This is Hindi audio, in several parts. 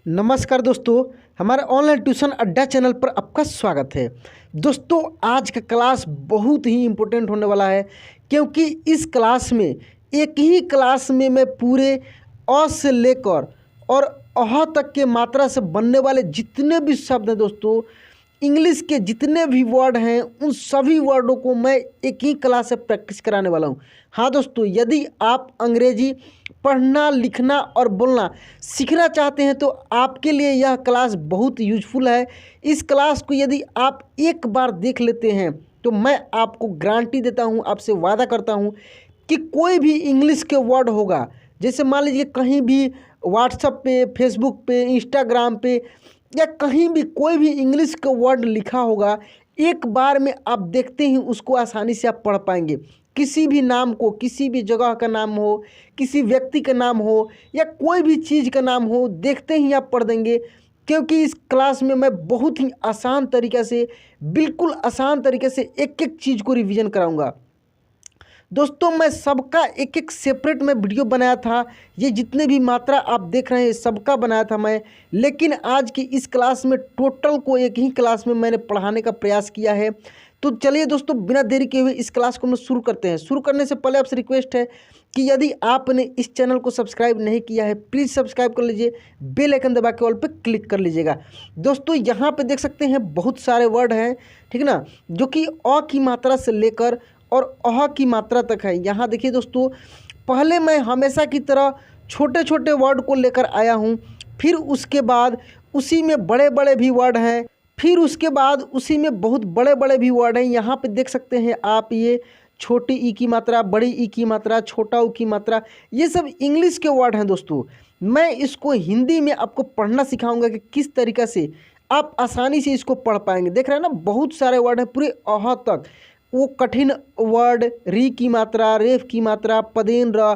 नमस्कार दोस्तों, हमारे ऑनलाइन ट्यूशन अड्डा चैनल पर आपका स्वागत है। दोस्तों, आज का क्लास बहुत ही इम्पोर्टेंट होने वाला है क्योंकि इस क्लास में एक ही क्लास में मैं पूरे अ से लेकर और अह तक के मात्रा से बनने वाले जितने भी शब्द हैं दोस्तों, इंग्लिश के जितने भी वर्ड हैं उन सभी वर्डों को मैं एक ही क्लास से प्रैक्टिस कराने वाला हूँ। हाँ दोस्तों, यदि आप अंग्रेजी पढ़ना, लिखना और बोलना सीखना चाहते हैं तो आपके लिए यह क्लास बहुत यूजफुल है। इस क्लास को यदि आप एक बार देख लेते हैं तो मैं आपको गारंटी देता हूँ, आपसे वादा करता हूँ कि कोई भी इंग्लिश के वर्ड होगा, जैसे मान लीजिए कहीं भी व्हाट्सएप पे, फेसबुक पे, इंस्टाग्राम पे या कहीं भी कोई भी इंग्लिश का वर्ड लिखा होगा, एक बार में आप देखते ही उसको आसानी से आप पढ़ पाएंगे। किसी भी नाम को, किसी भी जगह का नाम हो, किसी व्यक्ति का नाम हो या कोई भी चीज़ का नाम हो, देखते ही आप पढ़ देंगे। क्योंकि इस क्लास में मैं बहुत ही आसान तरीक़े से, बिल्कुल आसान तरीके से एक एक चीज़ को रिवीजन कराऊंगा। दोस्तों, मैं सबका एक एक सेपरेट में वीडियो बनाया था। ये जितने भी मात्रा आप देख रहे हैं सबका बनाया था मैं, लेकिन आज की इस क्लास में टोटल को एक ही क्लास में मैंने पढ़ाने का प्रयास किया है। तो चलिए दोस्तों, बिना देरी के हुए इस क्लास को हम शुरू करते हैं। शुरू करने से पहले आपसे रिक्वेस्ट है कि यदि आपने इस चैनल को सब्सक्राइब नहीं किया है, प्लीज़ सब्सक्राइब कर लीजिए, बेल आइकन दबा के ऑल पे क्लिक कर लीजिएगा। दोस्तों, यहाँ पे देख सकते हैं बहुत सारे वर्ड हैं, ठीक ना, जो कि अ की मात्रा से लेकर और अह की मात्रा तक है। यहाँ देखिए दोस्तों, पहले मैं हमेशा की तरह छोटे छोटे वर्ड को लेकर आया हूँ, फिर उसके बाद उसी में बड़े बड़े भी वर्ड हैं, फिर उसके बाद उसी में बहुत बड़े बड़े भी वर्ड हैं। यहाँ पे देख सकते हैं आप, ये छोटी ई की मात्रा, बड़ी ई की मात्रा, छोटा ऊ की मात्रा, ये सब इंग्लिश के वर्ड हैं। दोस्तों, मैं इसको हिंदी में आपको पढ़ना सिखाऊंगा कि किस तरीक़े से आप आसानी से इसको पढ़ पाएंगे। देख रहे हैं ना, बहुत सारे वर्ड हैं पूरे अह तक। वो कठिन वर्ड, री की मात्रा, रेफ की मात्रा, पदेन, र,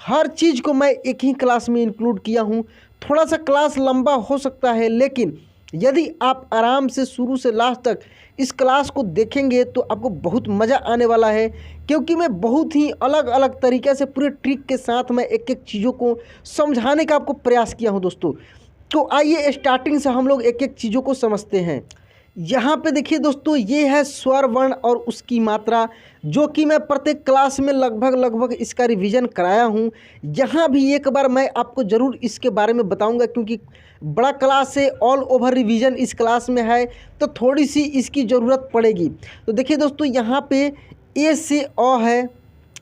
हर चीज़ को मैं एक ही क्लास में इंक्लूड किया हूँ। थोड़ा सा क्लास लंबा हो सकता है, लेकिन यदि आप आराम से शुरू से लास्ट तक इस क्लास को देखेंगे तो आपको बहुत मज़ा आने वाला है। क्योंकि मैं बहुत ही अलग अलग तरीक़े से पूरे ट्रिक के साथ मैं एक एक चीज़ों को समझाने का आपको प्रयास किया हूँ। दोस्तों, तो आइए स्टार्टिंग से हम लोग एक एक चीज़ों को समझते हैं। यहाँ पे देखिए दोस्तों, ये है स्वर वर्ण और उसकी मात्रा, जो कि मैं प्रत्येक क्लास में लगभग इसका रिवीजन कराया हूँ। यहाँ भी एक बार मैं आपको ज़रूर इसके बारे में बताऊँगा, क्योंकि बड़ा क्लास है, ऑल ओवर रिवीजन इस क्लास में है, तो थोड़ी सी इसकी ज़रूरत पड़ेगी। तो देखिए दोस्तों, यहाँ पे ए से अ है,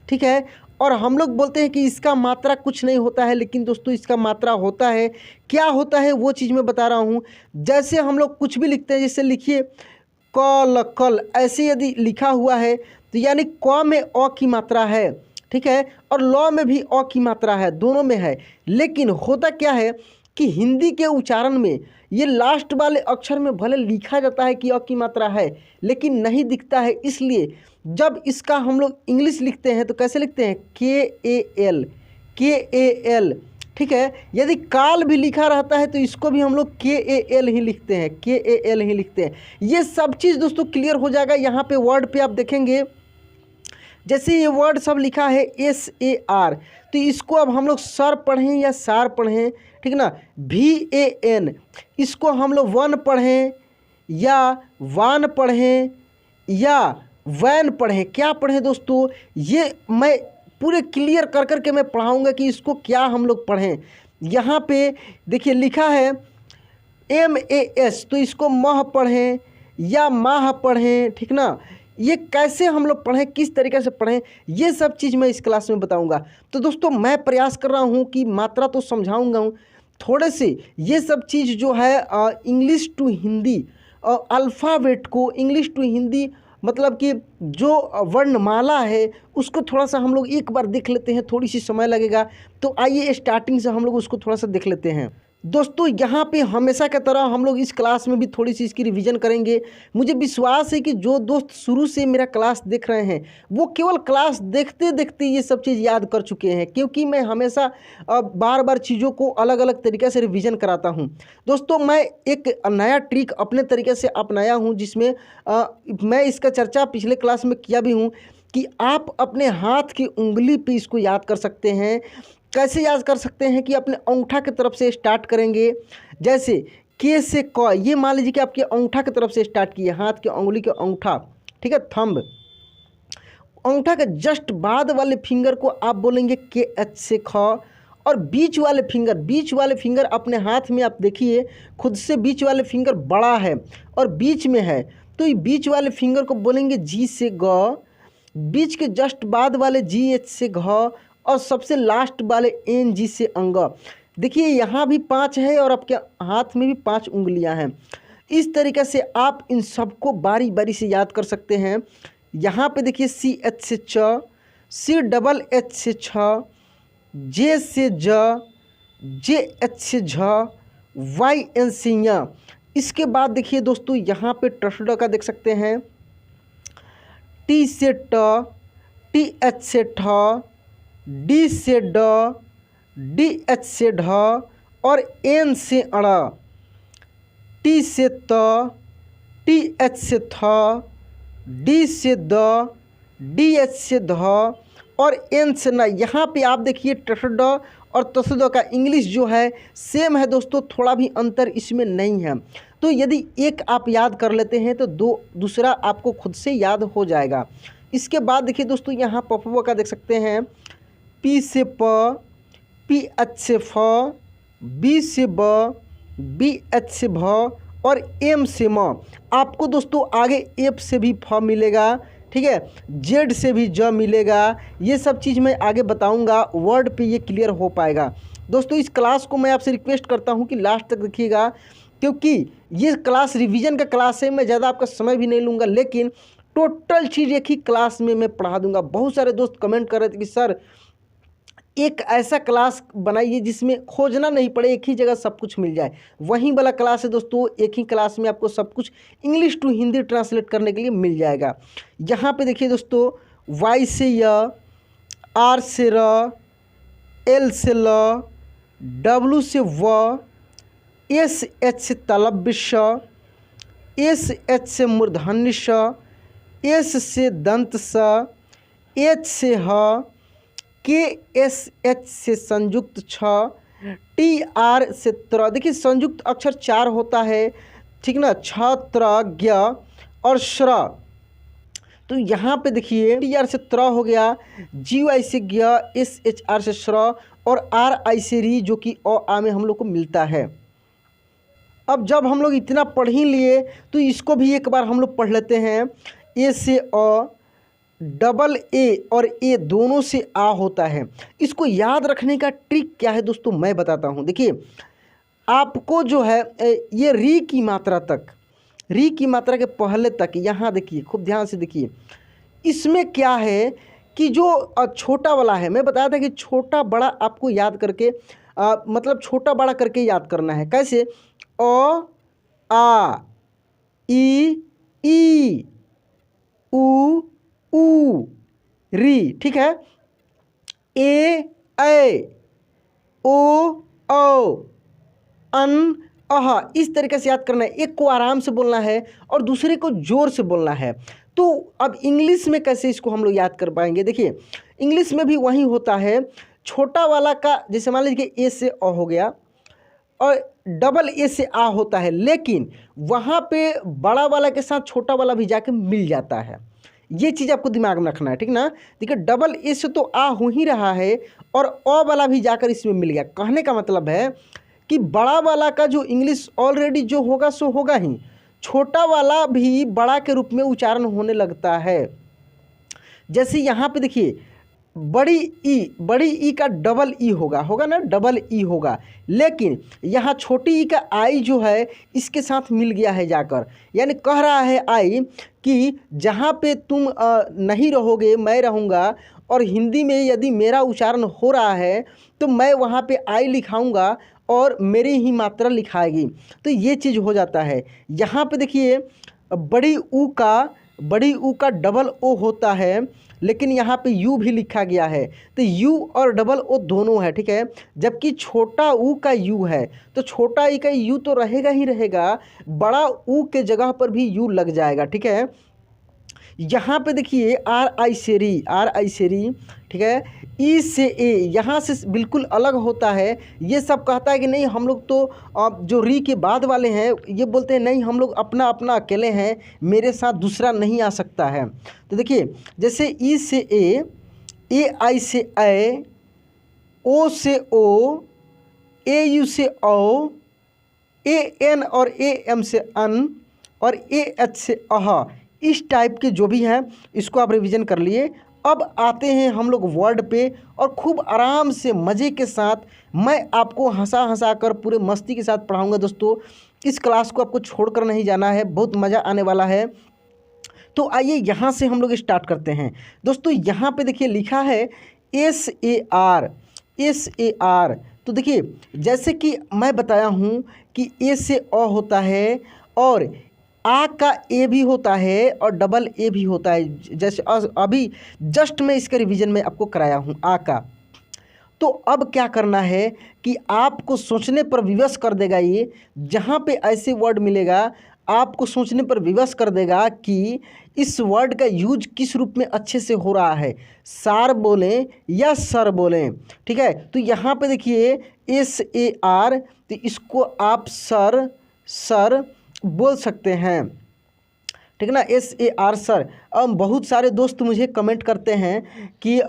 ठीक है, और हम लोग बोलते हैं कि इसका मात्रा कुछ नहीं होता है, लेकिन दोस्तों इसका मात्रा होता है। क्या होता है वो चीज़ मैं बता रहा हूँ। जैसे हम लोग कुछ भी लिखते हैं, जैसे लिखिए कल, कल, ऐसे यदि लिखा हुआ है तो यानी क में अ की मात्रा है, ठीक है, और ल में भी अ की मात्रा है, दोनों में है। लेकिन होता क्या है कि हिंदी के उच्चारण में ये लास्ट वाले अक्षर में भले लिखा जाता है कि अ की मात्रा है, लेकिन नहीं दिखता है। इसलिए जब इसका हम लोग इंग्लिश लिखते हैं तो कैसे लिखते हैं, KAL, KAL, ठीक है। यदि काल भी लिखा रहता है तो इसको भी हम लोग KAL ही लिखते हैं, KAL ही लिखते हैं। ये सब चीज़ दोस्तों क्लियर हो जाएगा। यहाँ पे वर्ड पे आप देखेंगे, जैसे ये वर्ड सब लिखा है SAR, तो इसको अब हम लोग सर पढ़ें या सार पढ़ें, ठीक ना। VAN, इसको हम लोग वन पढ़ें या वान पढ़ें या वैन पढ़ें, क्या पढ़ें दोस्तों, ये मैं पूरे क्लियर कर कर के मैं पढ़ाऊँगा कि इसको क्या हम लोग पढ़ें। यहाँ पे देखिए लिखा है MAS, तो इसको मह पढ़ें या माह पढ़ें, ठीक ना। ये कैसे हम लोग पढ़ें, किस तरीके से पढ़ें, ये सब चीज़ मैं इस क्लास में बताऊंगा। तो दोस्तों, मैं प्रयास कर रहा हूँ कि मात्रा तो समझाऊंगा हूँ, थोड़े से ये सब चीज़ जो है इंग्लिश टू हिंदी, अल्फ़ाबेट को इंग्लिश टू हिंदी, मतलब कि जो वर्णमाला है उसको थोड़ा सा हम लोग एक बार देख लेते हैं, थोड़ी सी समय लगेगा। तो आइए स्टार्टिंग से हम लोग उसको थोड़ा सा देख लेते हैं। दोस्तों, यहाँ पे हमेशा की तरह हम लोग इस क्लास में भी थोड़ी सी इसकी रिवीजन करेंगे। मुझे विश्वास है कि जो दोस्त शुरू से मेरा क्लास देख रहे हैं वो केवल क्लास देखते देखते ये सब चीज़ याद कर चुके हैं, क्योंकि मैं हमेशा बार बार चीज़ों को अलग अलग तरीक़े से रिवीजन कराता हूँ। दोस्तों, मैं एक नया ट्रिक अपने तरीके से अपनाया हूँ, जिसमें मैं इसका चर्चा पिछले क्लास में किया भी हूँ कि आप अपने हाथ की उंगली पे इसको याद कर सकते हैं। कैसे याद कर सकते हैं कि अपने अंगूठा की तरफ से स्टार्ट करेंगे। जैसे के से क, ये मान लीजिए कि आपके अंगूठा की तरफ से स्टार्ट किए, हाथ के उंगली के अंगूठा, ठीक है, थंब। अंगूठा के जस्ट बाद वाले फिंगर को आप बोलेंगे के एच से ख, और बीच वाले फिंगर अपने हाथ में आप देखिए खुद से बीच वाले फिंगर बड़ा है और बीच में है, तो ये बीच वाले फिंगर को बोलेंगे जी से ग, बीच के जस्ट बाद वाले जी एच से घ, और सबसे लास्ट वाले एन जी से अंग। देखिए यहाँ भी 5 है और आपके हाथ में भी 5 उंगलियां हैं। इस तरीके से आप इन सबको बारी बारी से याद कर सकते हैं। यहाँ पे देखिए सी एच से च, सी डबल एच से छ, जे से ज, जे एच से झ, वाई एन से य। इसके बाद देखिए दोस्तों यहाँ पे टसड का देख सकते हैं, टी से ट, टी एच से ठ, डी से ड, डी एच से ढ, और एन से अड़, टी से त, टी एच से थ, डी से द, डी एच से ध, और एन से न। यहाँ पे आप देखिए टसड और तसद का इंग्लिश जो है सेम है दोस्तों, थोड़ा भी अंतर इसमें नहीं है। तो यदि एक आप याद कर लेते हैं तो दूसरा आपको खुद से याद हो जाएगा। इसके बाद देखिए दोस्तों यहाँ पपवा का देख सकते हैं, पी से प, पी एच से फ, बी से ब, बी एच से भ, और एम से म। आपको दोस्तों आगे एफ से भी फ मिलेगा, ठीक है, जेड से भी ज मिलेगा। ये सब चीज़ मैं आगे बताऊंगा, वर्ड पे ये क्लियर हो पाएगा। दोस्तों इस क्लास को मैं आपसे रिक्वेस्ट करता हूं कि लास्ट तक देखिएगा, क्योंकि ये क्लास रिवीजन का क्लास है। मैं ज़्यादा आपका समय भी नहीं लूँगा, लेकिन टोटल चीज़ एक ही क्लास में मैं पढ़ा दूंगा। बहुत सारे दोस्त कमेंट कर रहे थे कि सर एक ऐसा क्लास बनाइए जिसमें खोजना नहीं पड़े, एक ही जगह सब कुछ मिल जाए। वहीं वाला क्लास है दोस्तों, एक ही क्लास में आपको सब कुछ इंग्लिश टू हिंदी ट्रांसलेट करने के लिए मिल जाएगा। यहाँ पे देखिए दोस्तों, वाई से य, आर से र, एल से ल, डब्लू से व, एस एच से तलव्य श, एस एच से मूर्धन्य श, एस से दंत स, एच से ह, के एस एच से संयुक्त छ, टी आर से त्र। देखिए संयुक्त अक्षर 4 होता है, ठीक ना, छ, त्र, ज्ञ और श्र। तो यहाँ पे देखिए टी आर से त्र हो गया, जी आई से ज्ञ, एस एच आर से श्र, और आर आई से री, जो कि अ आ में हम लोग को मिलता है। अब जब हम लोग इतना पढ़ ही लिए तो इसको भी एक बार हम लोग पढ़ लेते हैं। ए से अ, डबल ए और ए दोनों से आ होता है। इसको याद रखने का ट्रिक क्या है दोस्तों, मैं बताता हूँ। देखिए आपको जो है ये री की मात्रा तक, री की मात्रा के पहले तक, यहाँ देखिए खूब ध्यान से देखिए, इसमें क्या है कि जो छोटा वाला है, मैं बताया था कि छोटा बड़ा आपको याद करके मतलब छोटा बड़ा करके याद करना है। कैसे? अ, आ, ई, उ, री, ठीक है, ए, ऐ, ओ, औ, अन, अह, इस तरीके से याद करना है। एक को आराम से बोलना है और दूसरे को जोर से बोलना है। तो अब इंग्लिश में कैसे इसको हम लोग याद कर पाएंगे? देखिए इंग्लिश में भी वही होता है, छोटा वाला का जैसे मान लीजिए ए से अ हो गया और डबल ए से आ होता है, लेकिन वहाँ पे बड़ा वाला के साथ छोटा वाला भी जाके मिल जाता है। ये चीज़ आपको दिमाग में रखना है, ठीक ना। देखिए डबल ए से तो आ हो ही रहा है और अ वाला भी जाकर इसमें मिल गया। कहने का मतलब है कि बड़ा वाला का जो इंग्लिश ऑलरेडी जो होगा सो होगा ही, छोटा वाला भी बड़ा के रूप में उच्चारण होने लगता है। जैसे यहाँ पे देखिए बड़ी ई का डबल ई होगा ना, डबल ई होगा, लेकिन यहाँ छोटी ई का आई जो है इसके साथ मिल गया है जाकर। यानी कह रहा है आई कि जहाँ पे तुम नहीं रहोगे मैं रहूँगा, और हिंदी में यदि मेरा उच्चारण हो रहा है तो मैं वहाँ पे आई लिखाऊंगा और मेरी ही मात्रा लिखाएगी। तो ये चीज़ हो जाता है। यहाँ पे देखिए बड़ी ऊ का डबल ओ होता है, लेकिन यहाँ पे यू भी लिखा गया है, तो यू और डबल ओ दोनों है, ठीक है। जबकि छोटा ऊ का यू है तो छोटा ई का यू तो रहेगा ही रहेगा, बड़ा ऊ के जगह पर भी यू लग जाएगा, ठीक है। यहाँ पे देखिए आर आई से री, ठीक है, ई से ए यहाँ से बिल्कुल अलग होता है। ये सब कहता है कि नहीं हम लोग तो जो री के बाद वाले हैं ये बोलते हैं नहीं हम लोग अपना अपना अकेले हैं, मेरे साथ दूसरा नहीं आ सकता है। तो देखिए जैसे ई से ए आई से ए, ओ से ओ, ए यू से ओ, ए एन और ए एम से अन और ए एच से अह, इस टाइप के जो भी हैं इसको आप रिवीजन कर लिए। अब आते हैं हम लोग वर्ड पे और खूब आराम से मज़े के साथ मैं आपको हंसा कर पूरे मस्ती के साथ पढ़ाऊंगा। दोस्तों इस क्लास को आपको छोड़कर नहीं जाना है, बहुत मज़ा आने वाला है। तो आइए यहाँ से हम लोग स्टार्ट करते हैं। दोस्तों यहाँ पे देखिए लिखा है SAR। तो देखिए जैसे कि मैं बताया हूँ कि ए से अ होता है और आ का ए भी होता है और डबल ए भी होता है। जैसे अभी जस्ट मैं इसका रिवीजन में आपको कराया हूँ आ का। तो अब क्या करना है कि आपको सोचने पर विवश कर देगा, ये जहाँ पे ऐसे वर्ड मिलेगा आपको सोचने पर विवश कर देगा कि इस वर्ड का यूज किस रूप में अच्छे से हो रहा है, सार बोलें या सर बोलें। ठीक है, तो यहाँ पे देखिए SAR, तो इसको आप सर बोल सकते हैं। ठीक है ना, SAR सर। अब बहुत सारे दोस्त मुझे कमेंट करते हैं कि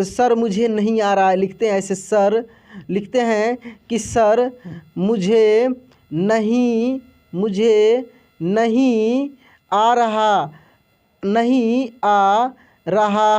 सर मुझे नहीं आ रहा है, लिखते हैं ऐसे सर, लिखते हैं कि सर मुझे नहीं आ रहा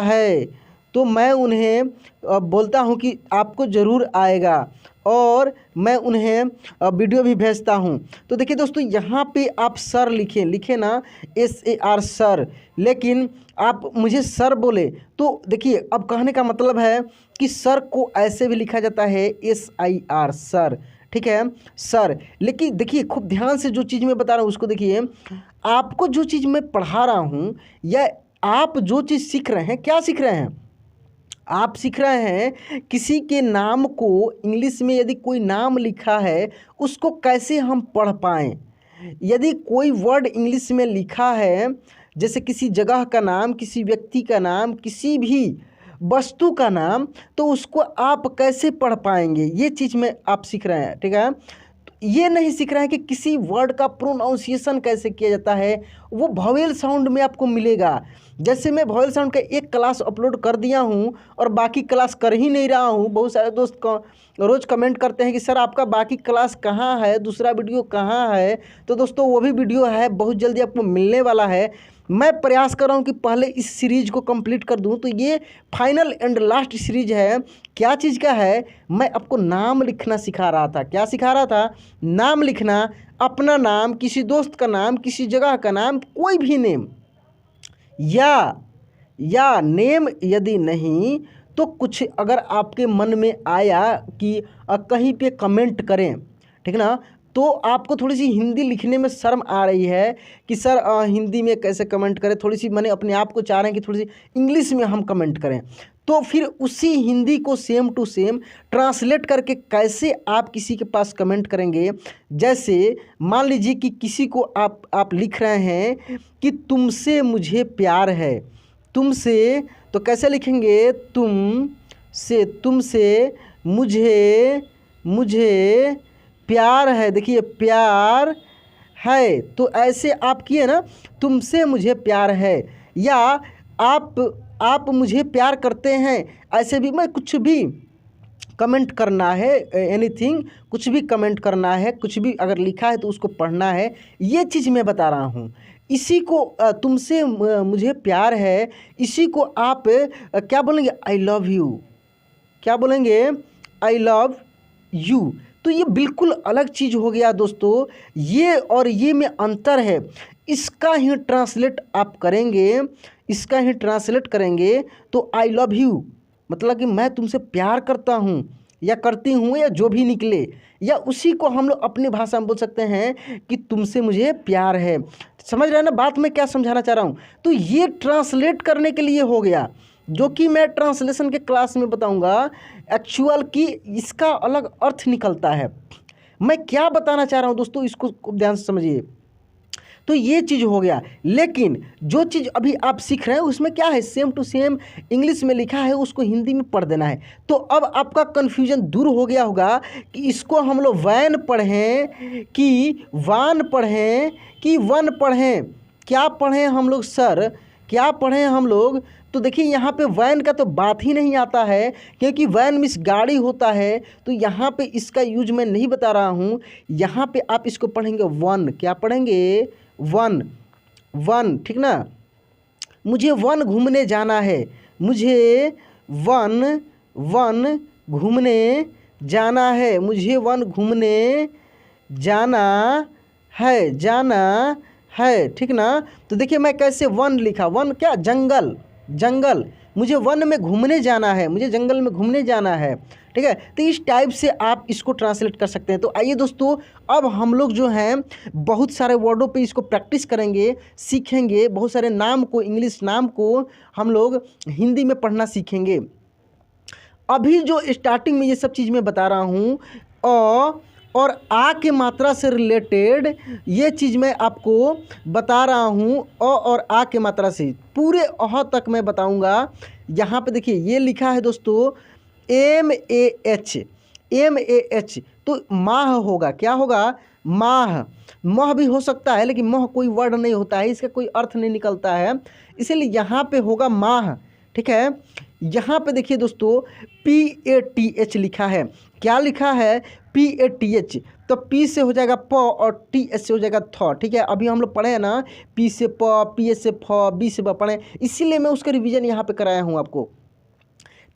है। तो मैं उन्हें बोलता हूं कि आपको ज़रूर आएगा और मैं उन्हें वीडियो भी भेजता हूं। तो देखिए दोस्तों यहाँ पे आप सर लिखें ना SAR सर, लेकिन आप मुझे सर बोले तो देखिए अब कहने का मतलब है कि सर को ऐसे भी लिखा जाता है SIR सर। ठीक है सर, लेकिन देखिए खूब ध्यान से जो चीज़ मैं बता रहा हूँ उसको देखिए। आपको जो चीज़ मैं पढ़ा रहा हूँ या आप जो चीज़ सीख रहे हैं, क्या सीख रहे हैं? आप सीख रहे हैं किसी के नाम को इंग्लिश में यदि कोई नाम लिखा है उसको कैसे हम पढ़ पाएँ। यदि कोई वर्ड इंग्लिश में लिखा है जैसे किसी जगह का नाम, किसी व्यक्ति का नाम, किसी भी वस्तु का नाम, तो उसको आप कैसे पढ़ पाएंगे, ये चीज़ में आप सीख रहे हैं। ठीक है, तो ये नहीं सीख रहे हैं कि किसी वर्ड का प्रोनाउंसिएशन कैसे किया जाता है, वो वॉवेल साउंड में आपको मिलेगा। जैसे मैं वॉवेल साउंड का एक क्लास अपलोड कर दिया हूँ और बाकी क्लास कर ही नहीं रहा हूँ। बहुत सारे दोस्त रोज़ कमेंट करते हैं कि सर आपका बाकी क्लास कहाँ है, दूसरा वीडियो कहाँ है। तो दोस्तों वो भी वीडियो है, बहुत जल्दी आपको मिलने वाला है। मैं प्रयास कर रहा हूँ कि पहले इस सीरीज़ को कंप्लीट कर दूँ। तो ये फाइनल एंड लास्ट सीरीज है। क्या चीज़ का है? मैं आपको नाम लिखना सिखा रहा था। क्या सिखा रहा था? नाम लिखना, अपना नाम, किसी दोस्त का नाम, किसी जगह का नाम, कोई भी नेम या नेम यदि नहीं तो कुछ अगर आपके मन में आया कि कहीं पे कमेंट करें, ठीक ना, तो आपको थोड़ी सी हिंदी लिखने में शर्म आ रही है कि सर हिंदी में कैसे कमेंट करें, थोड़ी सी मैंने अपने आप को चाह रहे हैं कि थोड़ी सी इंग्लिश में हम कमेंट करें। तो फिर उसी हिंदी को सेम टू सेम ट्रांसलेट करके कैसे आप किसी के पास कमेंट करेंगे। जैसे मान लीजिए कि किसी को आप लिख रहे हैं कि तुमसे मुझे प्यार है, तुमसे, तो कैसे लिखेंगे? तुमसे मुझे प्यार है। देखिए प्यार है, तो ऐसे आप किए ना, तुमसे मुझे प्यार है। या आप मुझे प्यार करते हैं, ऐसे भी मैं कुछ भी कमेंट करना है, एनीथिंग, कुछ भी कमेंट करना है, कुछ भी अगर लिखा है तो उसको पढ़ना है। ये चीज़ मैं बता रहा हूँ। इसी को तुमसे मुझे प्यार है, इसी को आप क्या बोलेंगे? I love you. क्या बोलेंगे? I love you. तो ये बिल्कुल अलग चीज़ हो गया दोस्तों। ये और ये में अंतर है। इसका ही ट्रांसलेट आप करेंगे, इसका ही ट्रांसलेट करेंगे तो आई लव यू मतलब कि मैं तुमसे प्यार करता हूँ या करती हूँ, या जो भी निकले, या उसी को हम लोग अपनी भाषा में बोल सकते हैं कि तुमसे मुझे प्यार है। समझ रहे हैं ना बात मैं क्या समझाना चाह रहा हूँ? तो ये ट्रांसलेट करने के लिए हो गया, जो कि मैं ट्रांसलेशन के क्लास में बताऊंगा एक्चुअल कि इसका अलग अर्थ निकलता है। मैं क्या बताना चाह रहा हूं दोस्तों, इसको ध्यान से समझिए। तो ये चीज़ हो गया। लेकिन जो चीज़ अभी आप सीख रहे हैं उसमें क्या है, सेम टू सेम इंग्लिश में लिखा है, उसको हिंदी में पढ़ देना है। तो अब आपका कन्फ्यूजन दूर हो गया होगा कि इसको हम लोग वैन पढ़ें कि वान पढ़ें कि वन पढ़ें, क्या पढ़ें हम लोग सर, क्या पढ़ें हम लोग। तो देखिए यहाँ पे वैन का तो बात ही नहीं आता है, क्योंकि वैन मीन्स गाड़ी होता है, तो यहाँ पे इसका यूज मैं नहीं बता रहा हूँ। यहाँ पे आप इसको पढ़ेंगे वन, क्या पढ़ेंगे, वन, वन, ठीक ना। मुझे वन घूमने जाना है, मुझे वन, वन घूमने जाना है, मुझे वन घूमने जाना है, जाना है, ठीक ना। तो देखिए मैं कैसे वन लिखा, वन क्या, जंगल, जंगल, मुझे वन में घूमने जाना है, मुझे जंगल में घूमने जाना है, ठीक है। तो इस टाइप से आप इसको ट्रांसलेट कर सकते हैं। तो आइए दोस्तों, अब हम लोग जो हैं बहुत सारे वर्डों पे इसको प्रैक्टिस करेंगे, सीखेंगे, बहुत सारे नाम को, इंग्लिश नाम को हम लोग हिंदी में पढ़ना सीखेंगे। अभी जो स्टार्टिंग में ये सब चीज़ मैं बता रहा हूँ, और आ के मात्रा से रिलेटेड ये चीज़ मैं आपको बता रहा हूँ, और आ के मात्रा से पूरे अह तक मैं बताऊँगा। यहाँ पे देखिए ये लिखा है दोस्तों MAH, MAH, तो माह होगा, क्या होगा, माह, मह भी हो सकता है, लेकिन मह कोई वर्ड नहीं होता है, इसका कोई अर्थ नहीं निकलता है, इसीलिए यहाँ पे होगा माह, ठीक है। यहाँ पे देखिए दोस्तों PATH लिखा है, क्या लिखा है, PATH, तो P से हो जाएगा प और TH से हो जाएगा थ, ठीक है। अभी हम लोग पढ़े हैं ना, P से प, P से फ, B से ब पढ़े, इसीलिए मैं उसका रिवीजन यहाँ पे कराया हूँ आपको।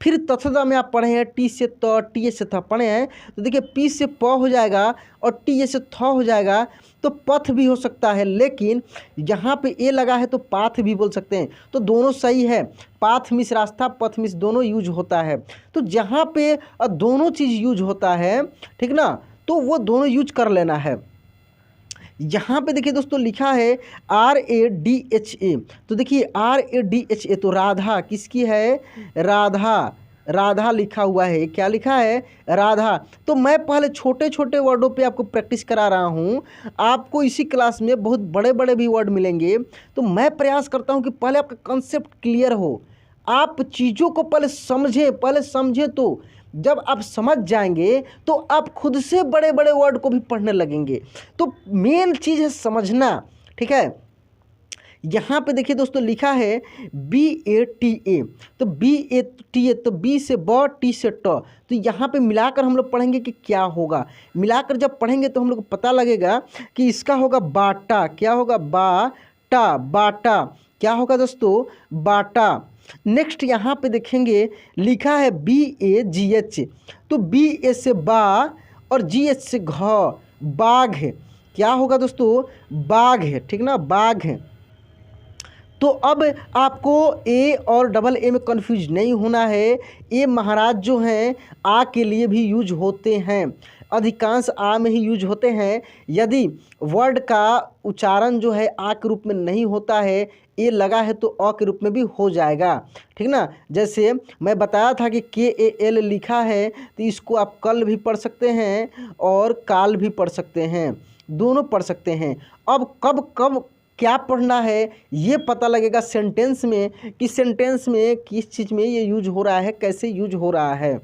फिर तथदा में आप पढ़े हैं, टी से त, टी से थ पढ़े हैं, तो देखिए पी से प हो जाएगा और टी से थ हो जाएगा, तो पथ भी हो सकता है, लेकिन यहाँ पे ए लगा है तो पाथ भी बोल सकते हैं, तो दोनों सही है। पाथ मिस रास्ता, पथ मिस दोनों यूज होता है। तो जहाँ पे दोनों चीज़ यूज होता है, ठीक ना, तो वो दोनों यूज कर लेना है। यहाँ पे देखिए दोस्तों लिखा है RADHA, तो देखिए RADHA, तो राधा किसकी है, राधा, राधा लिखा हुआ है, क्या लिखा है, राधा। तो मैं पहले छोटे छोटे वर्डों पे आपको प्रैक्टिस करा रहा हूँ, आपको इसी क्लास में बहुत बड़े बड़े भी वर्ड मिलेंगे। तो मैं प्रयास करता हूँ कि पहले आपका कंसेप्ट क्लियर हो, आप चीज़ों को पहले समझें, तो जब आप समझ जाएंगे तो आप खुद से बड़े बड़े वर्ड को भी पढ़ने लगेंगे। तो मेन चीज़ है समझना, ठीक है। यहाँ पे देखिए दोस्तों लिखा है BATA, तो BATA, तो B से ब, T से ट, तो यहाँ पे मिलाकर हम लोग पढ़ेंगे कि क्या होगा। मिलाकर जब पढ़ेंगे तो हम लोग को पता लगेगा कि इसका होगा बाटा, क्या होगा, बाटा, बाटा, क्या होगा दोस्तों, बाटा। नेक्स्ट यहाँ पे देखेंगे लिखा है BAGH, तो BA से बा और GH से घ, बाघ, क्या होगा दोस्तों, बाघ, ठीक ना, बाघ। तो अब आपको ए और डबल ए में कंफ्यूज नहीं होना है। ए महाराज जो हैं आ के लिए भी यूज होते हैं, अधिकांश आ में ही यूज होते हैं। यदि वर्ड का उच्चारण जो है आ के रूप में नहीं होता है, ए लगा है तो अ के रूप में भी हो जाएगा, ठीक ना। जैसे मैं बताया था कि KAL लिखा है, तो इसको आप कल भी पढ़ सकते हैं और काल भी पढ़ सकते हैं, दोनों पढ़ सकते हैं। अब कब कब क्या पढ़ना है ये पता लगेगा सेंटेंस में, कि सेंटेंस में किस चीज़ में ये यूज हो रहा है, कैसे यूज हो रहा है।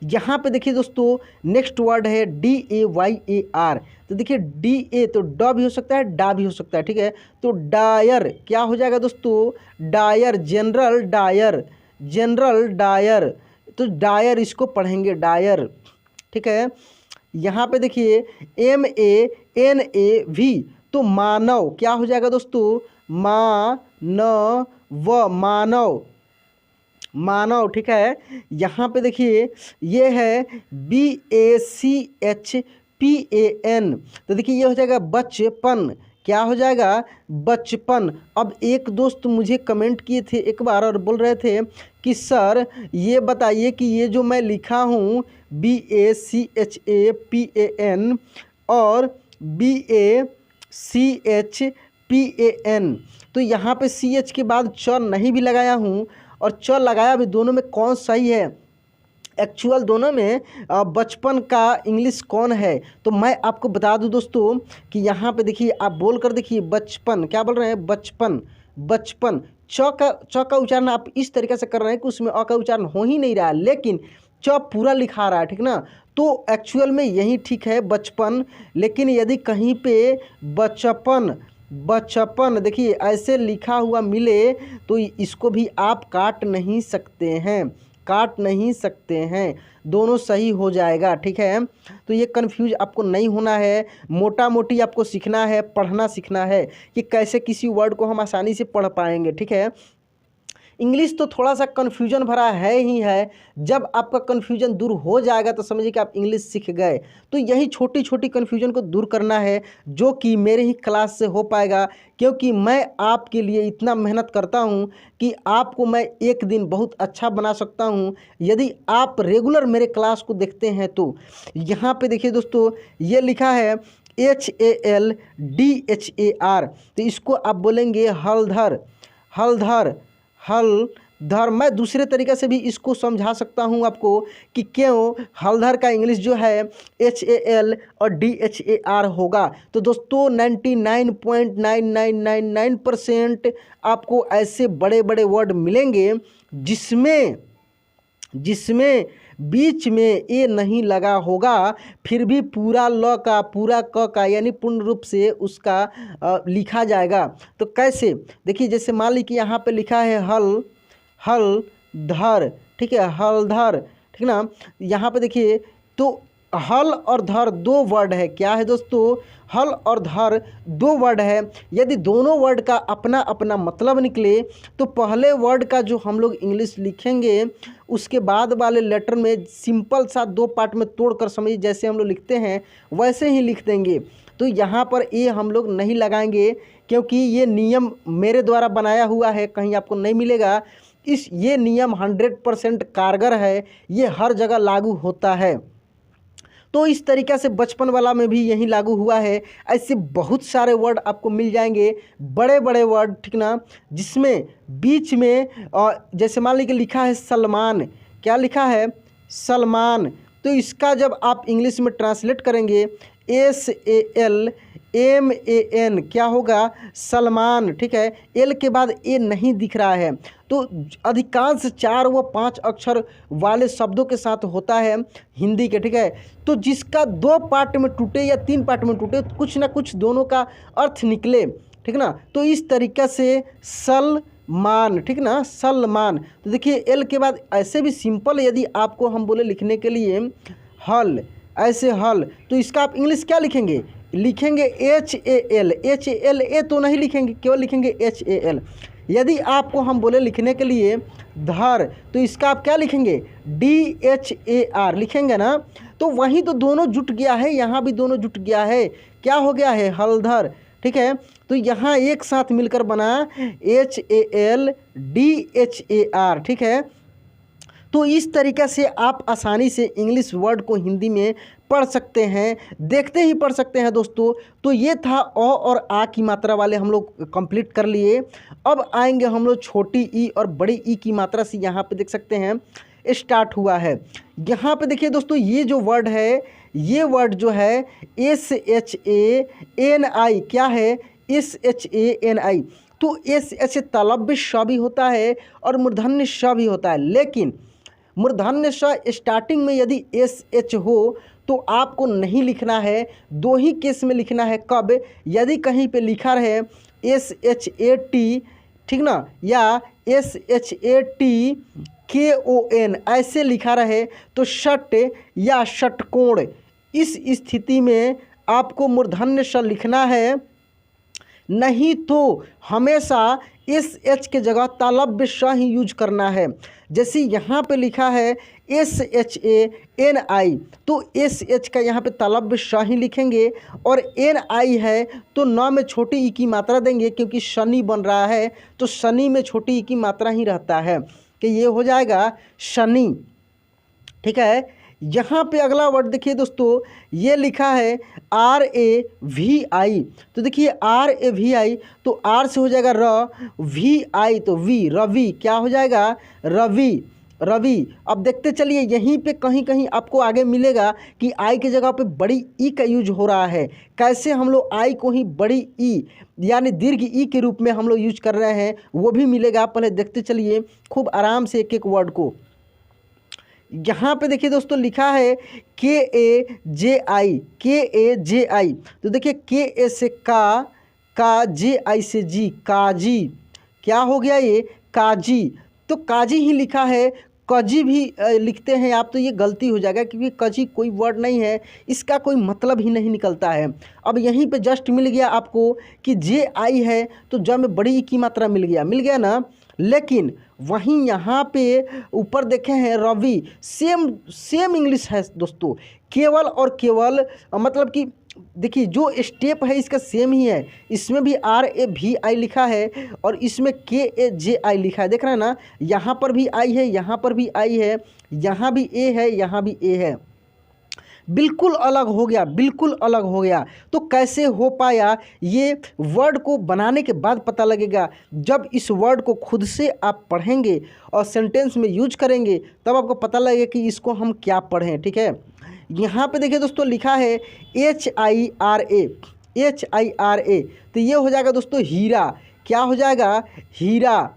यहाँ पे देखिए दोस्तों नेक्स्ट वर्ड है DAYAR, तो देखिए DA तो ड भी हो सकता है, डा भी हो सकता है, ठीक है। तो डायर क्या हो जाएगा दोस्तों, Dyer, General Dyer, General Dyer, तो डायर इसको पढ़ेंगे डायर, ठीक है। यहाँ पे देखिए MANAV, तो मानव क्या हो जाएगा दोस्तों, मानव, मानव, मानव, ठीक है। यहाँ पे देखिए ये है BACHPAN, तो देखिए ये हो जाएगा बचपन, क्या हो जाएगा, बचपन। अब एक दोस्त मुझे कमेंट किए थे एक बार और बोल रहे थे कि सर ये बताइए कि ये जो मैं लिखा हूँ BACHAPAN और BACHPAN, तो यहाँ पे CH के बाद च नहीं भी लगाया हूँ और च लगाया भी, दोनों में कौन सही है। एक्चुअल दोनों में बचपन का इंग्लिश कौन है, तो मैं आपको बता दूं दोस्तों कि यहाँ पे देखिए, आप बोल कर देखिए बचपन, क्या बोल रहे हैं, बचपन, बचपन। च का उच्चारण आप इस तरीके से कर रहे हैं कि उसमें अ का उच्चारण हो ही नहीं रहा है, लेकिन च पूरा लिखा रहा है, ठीक ना। तो एक्चुअल में यही ठीक है, बचपन। लेकिन यदि कहीं पे बचपन, बचपन देखिए ऐसे लिखा हुआ मिले तो इसको भी आप काट नहीं सकते हैं, काट नहीं सकते हैं, दोनों सही हो जाएगा, ठीक है। तो ये कन्फ्यूज आपको नहीं होना है, मोटा मोटी आपको सीखना है, पढ़ना सीखना है कि कैसे किसी वर्ड को हम आसानी से पढ़ पाएंगे, ठीक है। इंग्लिश तो थोड़ा सा कन्फ्यूजन भरा है ही है, जब आपका कन्फ्यूजन दूर हो जाएगा तो समझिए कि आप इंग्लिश सीख गए। तो यही छोटी छोटी कन्फ्यूजन को दूर करना है, जो कि मेरे ही क्लास से हो पाएगा, क्योंकि मैं आपके लिए इतना मेहनत करता हूं कि आपको मैं एक दिन बहुत अच्छा बना सकता हूं, यदि आप रेगुलर मेरे क्लास को देखते हैं तो। यहाँ पे देखिए दोस्तों, ये लिखा है HALDHAR, तो इसको आप बोलेंगे हलधर, हलधर, हलधर। मैं दूसरे तरीके से भी इसको समझा सकता हूं आपको कि क्यों हलधर का इंग्लिश जो है HAL और DHAR होगा। तो दोस्तों 99.9999% आपको ऐसे बड़े बड़े वर्ड मिलेंगे जिसमें बीच में ए नहीं लगा होगा, फिर भी पूरा ल का, पूरा क का यानी पूर्ण रूप से उसका लिखा जाएगा। तो कैसे, देखिए जैसे मान ली कि यहाँ पे लिखा है हल, हल धर, ठीक है, हलधर, ठीक ना। यहाँ पे देखिए तो हल और धर दो वर्ड है, क्या है दोस्तों, हल और धर दो वर्ड है। यदि दोनों वर्ड का अपना अपना मतलब निकले तो पहले वर्ड का जो हम लोग इंग्लिश लिखेंगे उसके बाद वाले लेटर में सिंपल सा दो पार्ट में तोड़कर, समझिए जैसे हम लोग लिखते हैं वैसे ही लिख देंगे। तो यहाँ पर ये हम लोग नहीं लगाएंगे, क्योंकि ये नियम मेरे द्वारा बनाया हुआ है, कहीं आपको नहीं मिलेगा। ये नियम 100% कारगर है, ये हर जगह लागू होता है। तो इस तरीक़े से बचपन वाला में भी यही लागू हुआ है। ऐसे बहुत सारे वर्ड आपको मिल जाएंगे, बड़े बड़े वर्ड, ठीक ना, जिसमें बीच में जैसे मान लीजिए लिखा है सलमान, क्या लिखा है, सलमान। तो इसका जब आप इंग्लिश में ट्रांसलेट करेंगे SALMAN, क्या होगा, सलमान, ठीक है। एल के बाद ए नहीं दिख रहा है, तो अधिकांश 4 व 5 अक्षर वाले शब्दों के साथ होता है हिंदी के, ठीक है। तो जिसका 2 पार्ट में टूटे या 3 पार्ट में टूटे, कुछ ना कुछ दोनों का अर्थ निकले, ठीक ना। तो इस तरीक़ा से सलमान, ठीक ना, सलमान। तो देखिए एल के बाद ऐसे भी सिंपल, यदि आपको हम बोले लिखने के लिए हल, ऐसे हल, तो इसका आप इंग्लिश क्या लिखेंगे, लिखेंगे HAL, HAL, ए तो नहीं लिखेंगे, केवल लिखेंगे HAL। यदि आपको हम बोले लिखने के लिए धर, तो इसका आप क्या लिखेंगे, DHAR लिखेंगे ना। तो वहीं तो दोनों जुट गया है, यहाँ भी दोनों जुट गया है, क्या हो गया है, हलधर, ठीक है। तो यहाँ एक साथ मिलकर बना HALDHAR, ठीक है। तो इस तरीक़े से आप आसानी से इंग्लिश वर्ड को हिंदी में पढ़ सकते हैं, देखते ही पढ़ सकते हैं दोस्तों। तो ये था अ और आ की मात्रा वाले हम लोग कंप्लीट कर लिए। अब आएंगे हम लोग छोटी ई और बड़ी ई की मात्रा से। यहाँ पे देख सकते हैं स्टार्ट हुआ है। यहाँ पे देखिए दोस्तों, ये जो वर्ड है, ये वर्ड जो है SHANI, क्या है, SHANI। तो SH तलव्य श भी होता है और मूर्धन्य श भी होता है, लेकिन मूर्धन्य श स्टार्टिंग में यदि SH हो तो आपको नहीं लिखना है, दो ही केस में लिखना है। कब, यदि कहीं पे लिखा रहे SHAT, ठीक ना, या SHATKON ऐसे लिखा रहे तो षट या षटकोण, इस स्थिति में आपको मूर्धन्य श लिखना है, नहीं तो हमेशा SH के जगह तालव्य श ही यूज करना है। जैसे यहाँ पे लिखा है SHANI, तो SH का यहाँ पे तालव्य श ही लिखेंगे, और NI है तो न में छोटी ई की मात्रा देंगे, क्योंकि शनि बन रहा है तो शनि में छोटी ई की मात्रा ही रहता है, कि ये हो जाएगा शनि, ठीक है। यहाँ पे अगला वर्ड देखिए दोस्तों, ये लिखा है RAVI। तो देखिए RAVI, तो R से हो जाएगा र, VI तो वी, रवि, क्या हो जाएगा, रवि, रवि। अब देखते चलिए यहीं पे कहीं कहीं आपको आगे मिलेगा कि आई की जगह पे बड़ी ई का यूज हो रहा है। कैसे हम लोग आई को ही बड़ी ई यानी दीर्घ ई के रूप में हम लोग यूज कर रहे हैं वो भी मिलेगा। पहले देखते चलिए खूब आराम से एक एक वर्ड को। यहाँ पे देखिए दोस्तों लिखा है KAJI, KAJI। तो देखिए KA से का JI से जी, काजी। क्या हो गया ये? काजी। तो काजी ही लिखा है, कजी भी लिखते हैं आप तो ये गलती हो जाएगा क्योंकि कजी कोई वर्ड नहीं है, इसका कोई मतलब ही नहीं निकलता है। अब यहीं पे जस्ट मिल गया आपको कि JI है तो ज में बड़ी ई की मात्रा मिल गया ना। लेकिन वहीं यहाँ पे ऊपर देखे हैं रवि, सेम इंग्लिश है दोस्तों, केवल और केवल मतलब कि देखिए जो स्टेप है इसका सेम ही है। इसमें भी RAVI लिखा है और इसमें KAJI लिखा है, देख रहे हैं ना। यहाँ पर भी आई है, यहाँ पर भी आई है, यहाँ भी ए है, यहाँ भी ए है। बिल्कुल अलग हो गया, बिल्कुल अलग हो गया। तो कैसे हो पाया ये वर्ड को बनाने के बाद पता लगेगा। जब इस वर्ड को खुद से आप पढ़ेंगे और सेंटेंस में यूज करेंगे तब आपको पता लगेगा कि इसको हम क्या पढ़ें। ठीक है, यहाँ पे देखिए दोस्तों लिखा है HIRA, HIRA। तो ये हो जाएगा दोस्तों हीरा। क्या हो जाएगा? हीरा,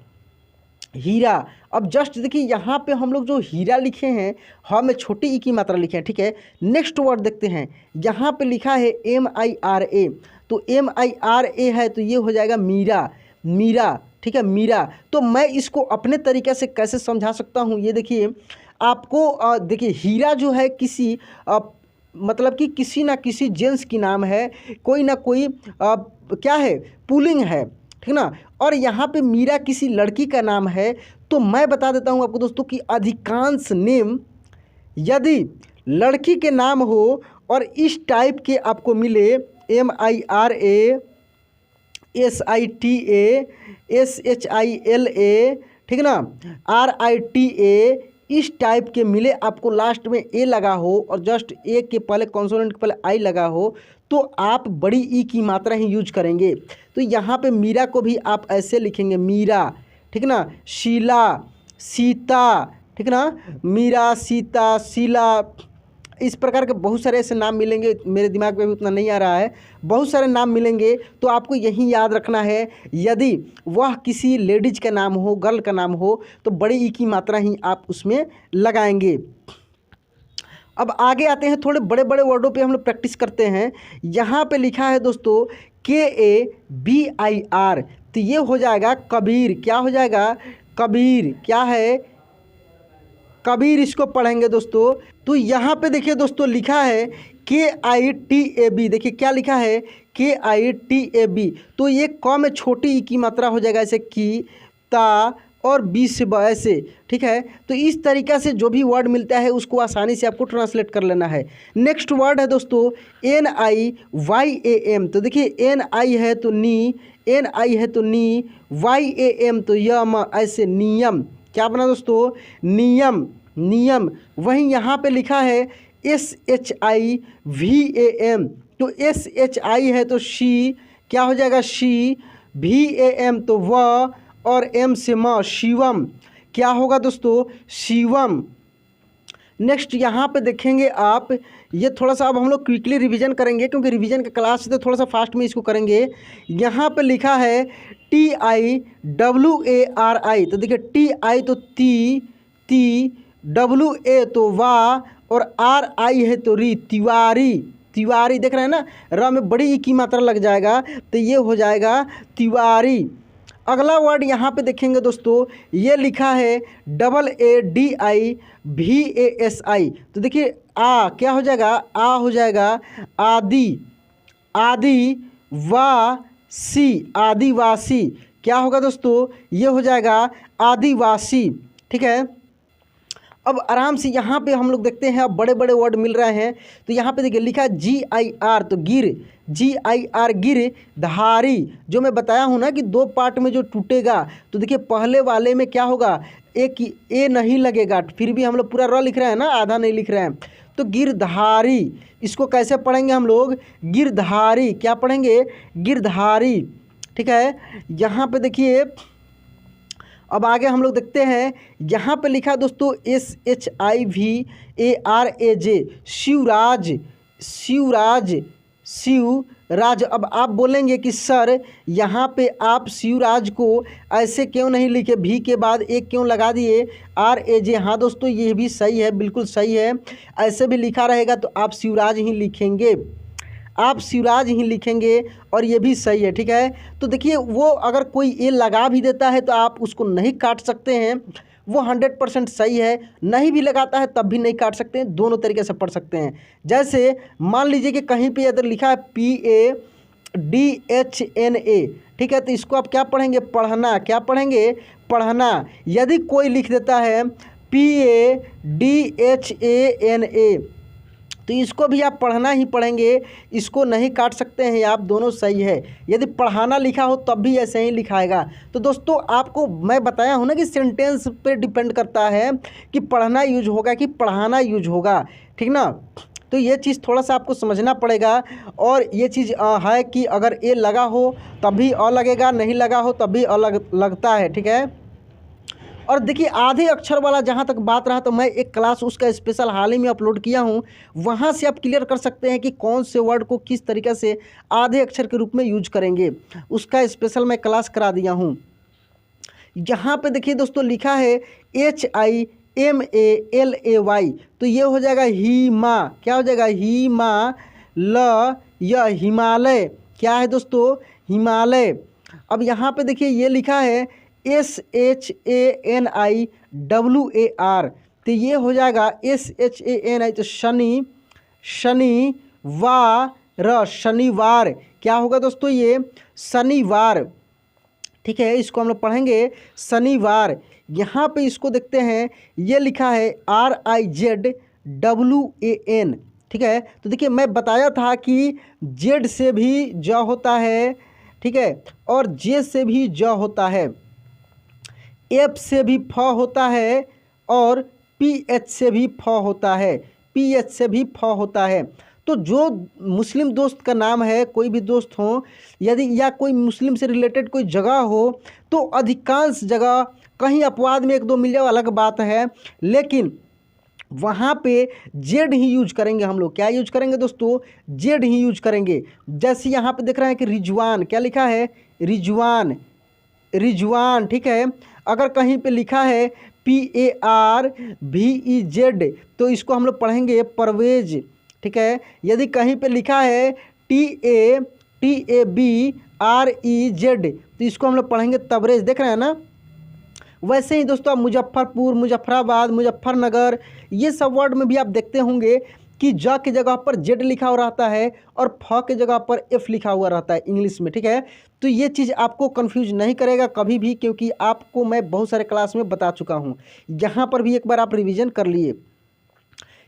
हीरा। अब जस्ट देखिए यहाँ पे हम लोग जो हीरा लिखे हैं हम में छोटी ई की मात्रा लिखे हैं। ठीक है, नेक्स्ट वर्ड देखते हैं। यहाँ पे लिखा है MIRA। तो MIRA है तो ये हो जाएगा मीरा, मीरा। ठीक है, मीरा। तो मैं इसको अपने तरीके से कैसे समझा सकता हूँ, ये देखिए आपको। देखिए हीरा जो है किसी मतलब कि किसी ना किसी जेंट्स की नाम है, कोई ना कोई क्या है, पुल्लिंग है, ठीक ना। और यहाँ पे मीरा किसी लड़की का नाम है। तो मैं बता देता हूँ आपको दोस्तों कि अधिकांश नेम यदि लड़की के नाम हो और इस टाइप के आपको मिले MIRA, SITA, SHILA, ठीक ना, RITA, इस टाइप के मिले आपको लास्ट में ए लगा हो और जस्ट ए के पहले कॉन्सोनेंट के पहले आई लगा हो तो आप बड़ी ई की मात्रा ही यूज करेंगे। तो यहाँ पे मीरा को भी आप ऐसे लिखेंगे मीरा, ठीक ना। शीला, सीता, ठीक ना, मीरा, सीता, शीला, इस प्रकार के बहुत सारे ऐसे नाम मिलेंगे। मेरे दिमाग में भी उतना नहीं आ रहा है, बहुत सारे नाम मिलेंगे। तो आपको यही याद रखना है यदि वह किसी लेडीज का नाम हो, गर्ल का नाम हो तो बड़ी ई की मात्रा ही आप उसमें लगाएंगे। अब आगे आते हैं, थोड़े बड़े बड़े वर्डों पे हम लोग प्रैक्टिस करते हैं। यहाँ पे लिखा है दोस्तों KABIR। तो ये हो जाएगा कबीर। क्या हो जाएगा? कबीर। क्या है? कबीर। इसको पढ़ेंगे दोस्तों। तो यहाँ पे देखिए दोस्तों लिखा है KITAB। देखिए क्या लिखा है? KITAB। तो ये क में छोटी ई की मात्रा हो जाएगा, ऐसे की, ता और बी से ब, ऐसे। ठीक है, तो इस तरीक़ा से जो भी वर्ड मिलता है उसको आसानी से आपको ट्रांसलेट कर लेना है। नेक्स्ट वर्ड है दोस्तों NIYAM। तो देखिए NI है तो नी, NI है तो नी, YAM तो यम, ऐसे नियम। क्या बना दोस्तों? नियम, नियम। वहीं यहाँ पे लिखा है SHIVAM। तो SHI है तो शी, क्या हो जाएगा? शी। VAM तो व और M से म, शिवम। क्या होगा दोस्तों? शिवम। नेक्स्ट यहाँ पे देखेंगे आप, ये थोड़ा सा अब हम लोग क्विकली रिवीजन करेंगे क्योंकि रिवीजन का क्लास है तो थोड़ा सा फास्ट में इसको करेंगे। यहाँ पे लिखा है TIWARI। तो देखिए TI तो ती, WA तो वाह और RI है तो री, तिवारी, तिवारी। देख रहे हैं ना, र में बड़ी ई की मात्रा लग जाएगा तो ये हो जाएगा तिवारी। अगला वर्ड यहाँ पे देखेंगे दोस्तों, ये लिखा है AADIVASI। तो देखिए क्या हो जाएगा? आ हो जाएगा आदि, आदिवासी, आदिवासी। क्या होगा दोस्तों? ये हो जाएगा आदिवासी। ठीक है, अब आराम से यहाँ पे हम लोग देखते हैं, अब बड़े बड़े वर्ड मिल रहे हैं। तो यहाँ पे देखिए लिखा है GIR। तो गिर, GIR, गिर धारी। जो मैं बताया हूँ ना कि दो पार्ट में जो टूटेगा, तो देखिए पहले वाले में क्या होगा? एक ए नहीं लगेगा, फिर भी हम लोग पूरा र लिख रहे हैं ना, आधा नहीं लिख रहे हैं। तो गिरधारी, इसको कैसे पढ़ेंगे हम लोग? गिरधारी। क्या पढ़ेंगे? गिरधारी। ठीक है, यहाँ पे देखिए अब आगे हम लोग देखते हैं, यहाँ पे लिखा है दोस्तों SHIVARAJ, शिवराज, शिवराज, शिवराज। अब आप बोलेंगे कि सर यहाँ पे आप शिवराज को ऐसे क्यों नहीं लिखे, भी के बाद एक क्यों लगा दिए, RAJ। हाँ दोस्तों, ये भी सही है, बिल्कुल सही है। ऐसे भी लिखा रहेगा तो आप शिवराज ही लिखेंगे, आप शिवराज ही लिखेंगे, और ये भी सही है, ठीक है। तो देखिए, वो अगर कोई ए लगा भी देता है तो आप उसको नहीं काट सकते हैं, वो 100% सही है। नहीं भी लगाता है तब भी नहीं काट सकते हैं, दोनों तरीके से पढ़ सकते हैं। जैसे मान लीजिए कि कहीं पे अगर लिखा है PADHNA, ठीक है, तो इसको आप क्या पढ़ेंगे, पढ़ना। क्या पढ़ेंगे, पढ़ना। यदि कोई लिख देता है PADHANA, तो इसको भी आप पढ़ना ही पढ़ेंगे, इसको नहीं काट सकते हैं आप, दोनों सही है। यदि पढ़ाना लिखा हो तब भी ऐसे ही लिखाएगा। तो दोस्तों, आपको मैं बताया हूँ ना कि सेंटेंस पे डिपेंड करता है कि पढ़ना यूज होगा कि पढ़ाना यूज होगा, ठीक ना। तो ये चीज़ थोड़ा सा आपको समझना पड़ेगा। और ये चीज़ है कि अगर ए लगा हो तब भी अ लगेगा, नहीं लगा हो तब भी अ लगता है, ठीक है। और देखिए, आधे अक्षर वाला जहाँ तक बात रहा, तो मैं एक क्लास उसका स्पेशल हाल ही में अपलोड किया हूँ, वहाँ से आप क्लियर कर सकते हैं कि कौन से वर्ड को किस तरीके से आधे अक्षर के रूप में यूज करेंगे, उसका स्पेशल मैं क्लास करा दिया हूँ। यहाँ पे देखिए दोस्तों, लिखा है HIMALAY, तो ये हो जाएगा हिमा। क्या हो जाएगा, हिमा ल य, हिमालय। क्या है दोस्तों, हिमालय। अब यहाँ पे देखिए, ये लिखा है SHANIWAR, तो ये हो जाएगा SHANI, तो शनि, शनिवार, शनिवार। क्या होगा दोस्तों, ये शनिवार, ठीक है। इसको हम लोग पढ़ेंगे शनिवार। यहाँ पे इसको देखते हैं, ये लिखा है RIZWAN, ठीक है। तो देखिए, मैं बताया था कि जेड से भी ज होता है, ठीक है, और जे से भी ज होता है, एफ से भी फ होता है, और PH से भी फ होता है, PH से भी फ होता है। तो जो मुस्लिम दोस्त का नाम है, कोई भी दोस्त हो यदि, या कोई मुस्लिम से रिलेटेड कोई जगह हो, तो अधिकांश जगह कहीं अपवाद में एक दो मिल जाए अलग बात है, लेकिन वहाँ पे जेड ही यूज करेंगे हम लोग। क्या यूज करेंगे दोस्तों, जेड ही यूज करेंगे। जैसे यहाँ पे देख रहे हैं कि रिजवान, क्या लिखा है, रिजवान, रिजवान, ठीक है। अगर कहीं पे लिखा है PARVEZ, तो इसको हम लोग पढ़ेंगे परवेज, ठीक है। यदि कहीं पे लिखा है TABREZ, तो इसको हम लोग पढ़ेंगे तबरेज। देख रहे हैं ना। वैसे ही दोस्तों, मुजफ्फरपुर, मुजफ्फराबाद, मुजफ्फरनगर, ये सब वर्ड में भी आप देखते होंगे कि ज की जगह पर जेड लिखा हुआ रहता है और फ की जगह पर एफ लिखा हुआ रहता है इंग्लिश में, ठीक है। तो ये चीज़ आपको कंफ्यूज नहीं करेगा कभी भी, क्योंकि आपको मैं बहुत सारे क्लास में बता चुका हूँ। यहाँ पर भी एक बार आप रिवीजन कर लिए।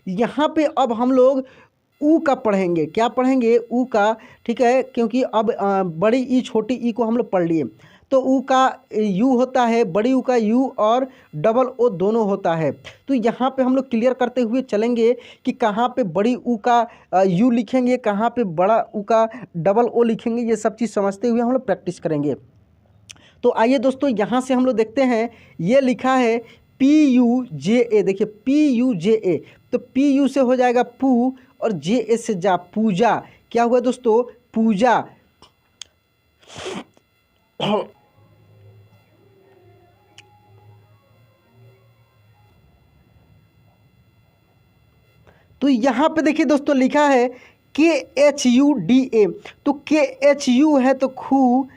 यहाँ पे अब हम लोग ऊ का पढ़ेंगे। क्या पढ़ेंगे, ऊ का, ठीक है, क्योंकि अब बड़ी ई छोटी ई को हम लोग पढ़ लिए। तो ऊ का यू होता है, बड़ी ऊ का यू और डबल ओ दोनों होता है। तो यहाँ पे हम लोग क्लियर करते हुए चलेंगे कि कहाँ पे बड़ी ऊ का यू लिखेंगे, कहाँ पे बड़ा ऊ का डबल ओ लिखेंगे, ये सब चीज़ समझते हुए हम लोग प्रैक्टिस करेंगे। तो आइए दोस्तों, यहाँ से हम लोग देखते हैं, ये लिखा है PUJA। देखिए PUJA, तो PU से हो जाएगा पू, और JA से जा, पूजा। क्या हुआ दोस्तों, पूजा। तो यहाँ पे देखिए दोस्तों, लिखा है KHUDA, तो KHU है तो खू,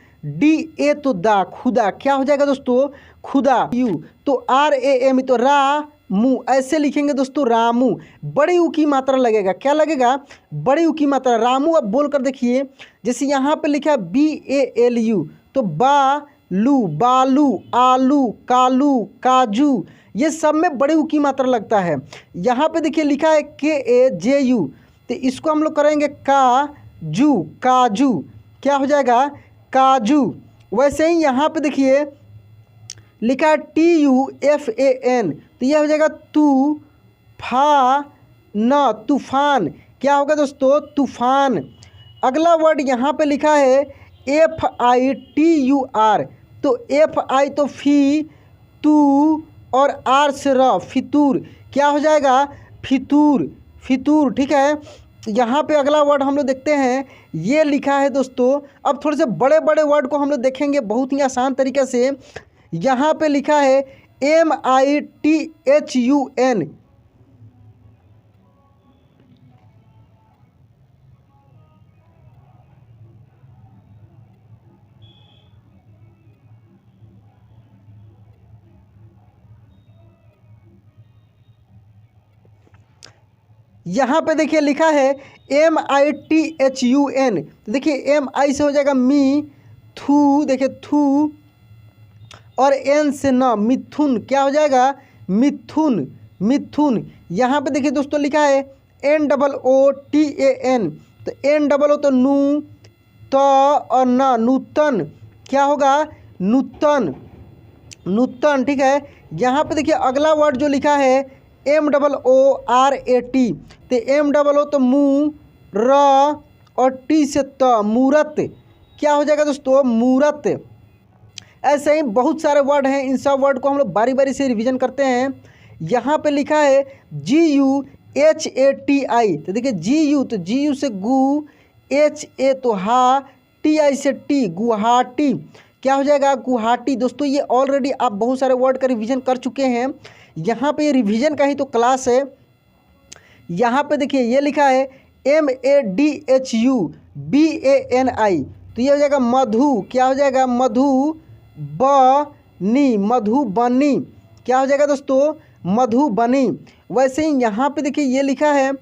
DA तो दा, खुदा। क्या हो जाएगा दोस्तों, खुदा। यू तो RAM, तो रा मु, ऐसे लिखेंगे दोस्तों, रामू। बड़ी ऊ की मात्रा लगेगा, क्या लगेगा, बड़ी ऊ की मात्रा, रामू। अब बोल कर देखिए, जैसे यहाँ पे लिखा है BALU, तो बालू, बालू, आलू, कालू, काजू, ये सब में बड़ी ऊ की मात्रा लगता है। यहाँ पे देखिए लिखा है KAJU, तो इसको हम लोग करेंगे काजू, काजू। क्या हो जाएगा, काजू। वैसे ही यहाँ पे देखिए लिखा है TUFAN, तो यह हो जाएगा तूफान, तूफान। क्या होगा दोस्तों, तूफान। अगला वर्ड यहाँ पे लिखा है FITUR, तो FI तो फी, तू और आर से र, फितूर, क्या हो जाएगा फितूर, फितूर। ठीक है, यहाँ पे अगला वर्ड हम लोग देखते हैं, ये लिखा है दोस्तों। अब थोड़े से बड़े बड़े वर्ड को हम लोग देखेंगे बहुत ही आसान तरीके से। यहाँ पे लिखा है MITHUN, यहाँ पे देखिए लिखा है MITHUN। तो देखिए MI से हो जाएगा मी, थू, देखिए थू, और N से न, मिथुन, क्या हो जाएगा मिथुन, मिथुन। यहाँ पे देखिए दोस्तों लिखा है NOOTAN। तो NOO तो नू, त और न, नूतन, क्या होगा नूतन, नूतन। ठीक है, यहाँ पे देखिए अगला वर्ड जो लिखा है MOORAT। तो MOO तो मुँह, र और टी से त, मूरत, क्या हो जाएगा दोस्तों मूरत। ऐसे ही बहुत सारे वर्ड हैं, इन सब वर्ड को हम लोग बारी बारी से रिवीजन करते हैं। यहाँ पे लिखा है GUHATI। तो देखिए GU, तो GU से गु, HA तो हा, TI से टी, गुवाहाटी, क्या हो जाएगा गुवाहाटी। दोस्तों ये ऑलरेडी आप बहुत सारे वर्ड का रिवीजन कर चुके हैं, यहाँ पे ये रिवीजन का ही तो क्लास है। यहाँ पे देखिए ये लिखा है MADHUBANI। तो ये हो जाएगा मधु, क्या हो जाएगा मधु बनी, मधुबनी, क्या हो जाएगा दोस्तों मधुबनी। वैसे ही यहाँ पे देखिए ये लिखा है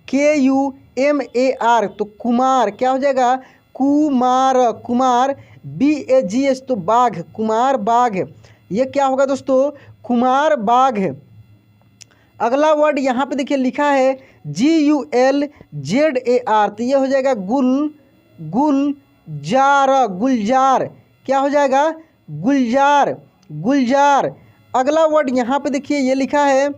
KUMAR। तो कुमार, क्या हो जाएगा कुमार, कुमार, BAGH तो बाघ, कुमार बाघ, ये क्या होगा दोस्तों कुमार बाघ। अगला वर्ड यहाँ पे देखिए लिखा है GULZAR। तो ये हो जाएगा गुल, गुलजार, गुलजार, क्या हो जाएगा गुलजार, गुलजार। अगला वर्ड यहाँ पे देखिए ये लिखा है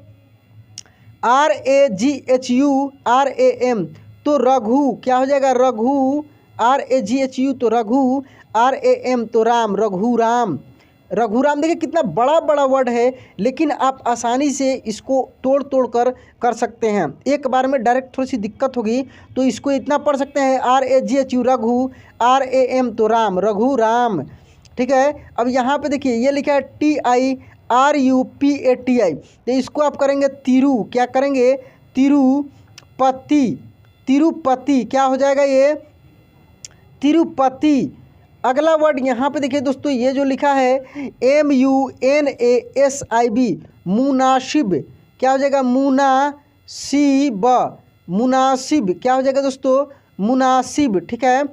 RAGHURAM। तो रघु, क्या हो जाएगा रघु, RAGHU तो रघु, RAM तो राम, रघुराम, रघुराम। देखिए कितना बड़ा बड़ा वर्ड है, लेकिन आप आसानी से इसको तोड़ तोड़ कर सकते हैं। एक बार में डायरेक्ट थोड़ी सी दिक्कत होगी, तो इसको इतना पढ़ सकते हैं RAGHU रघु, RAM तो राम, रघुराम। ठीक है, अब यहाँ पे देखिए ये लिखा है TIRUPATI। तो इसको आप करेंगे तिरु, क्या करेंगे तिरुपति, तिरुपति, क्या हो जाएगा ये तिरुपति। अगला वर्ड यहाँ पे देखिए दोस्तों, ये जो लिखा है MUNASIB, मुनासिब, क्या हो जाएगा मुनासिब, मुनासिब, क्या हो जाएगा दोस्तों मुनासिब। ठीक है,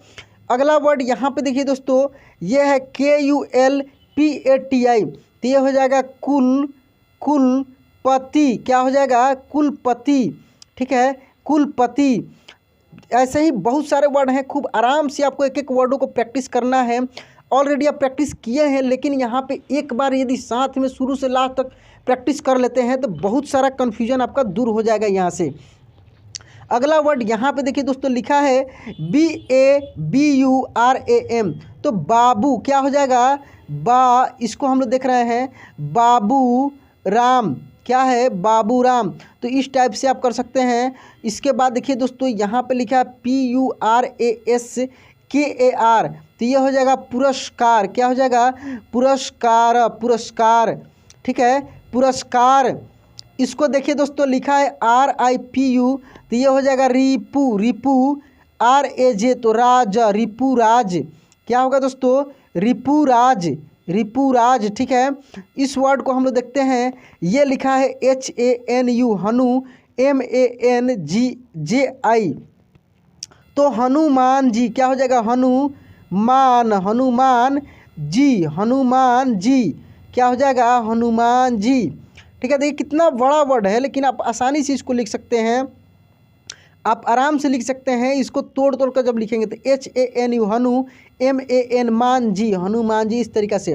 अगला वर्ड यहाँ पे देखिए दोस्तों, ये है KULPATI। तो ये हो जाएगा कुल, कुलपति, क्या हो जाएगा कुलपति। ठीक है, कुलपति। ऐसे ही बहुत सारे वर्ड हैं, खूब आराम से आपको एक एक वर्डों को प्रैक्टिस करना है। ऑलरेडी आप प्रैक्टिस किए हैं, लेकिन यहाँ पे एक बार यदि साथ में शुरू से लास्ट तक प्रैक्टिस कर लेते हैं तो बहुत सारा कन्फ्यूजन आपका दूर हो जाएगा यहाँ से। अगला वर्ड यहाँ पे देखिए दोस्तों लिखा है BABURAM। तो बाबू, क्या हो जाएगा बा, इसको हम लोग देख रहे हैं बाबू राम, क्या है बाबू राम। तो इस टाइप से आप कर सकते हैं। इसके बाद देखिए दोस्तों यहाँ पे लिखा है PURASKAR। तो ये हो जाएगा पुरस्कार, क्या हो जाएगा पुरस्कार, पुरस्कार। ठीक है, पुरस्कार। इसको देखिए दोस्तों लिखा है RIPU। तो ये हो जाएगा रिपु, रिपु, RAJ तो राज, रिपु राज, क्या होगा दोस्तों रिपु राज, रिपु राज। ठीक है, इस वर्ड को हम लोग देखते हैं, ये लिखा है HANU, हनु, MANGJI। तो हनुमान जी, क्या हो जाएगा हनुमान, हनुमान जी, हनुमान जी, क्या हो जाएगा हनुमान जी। ठीक है, देखिए कितना बड़ा वर्ड है, लेकिन आप आसानी से इसको लिख सकते हैं, आप आराम से लिख सकते हैं। इसको तोड़ तोड़ कर जब लिखेंगे तो HANU हनु, MAN मान जी, हनुमान जी, इस तरीक़ा से।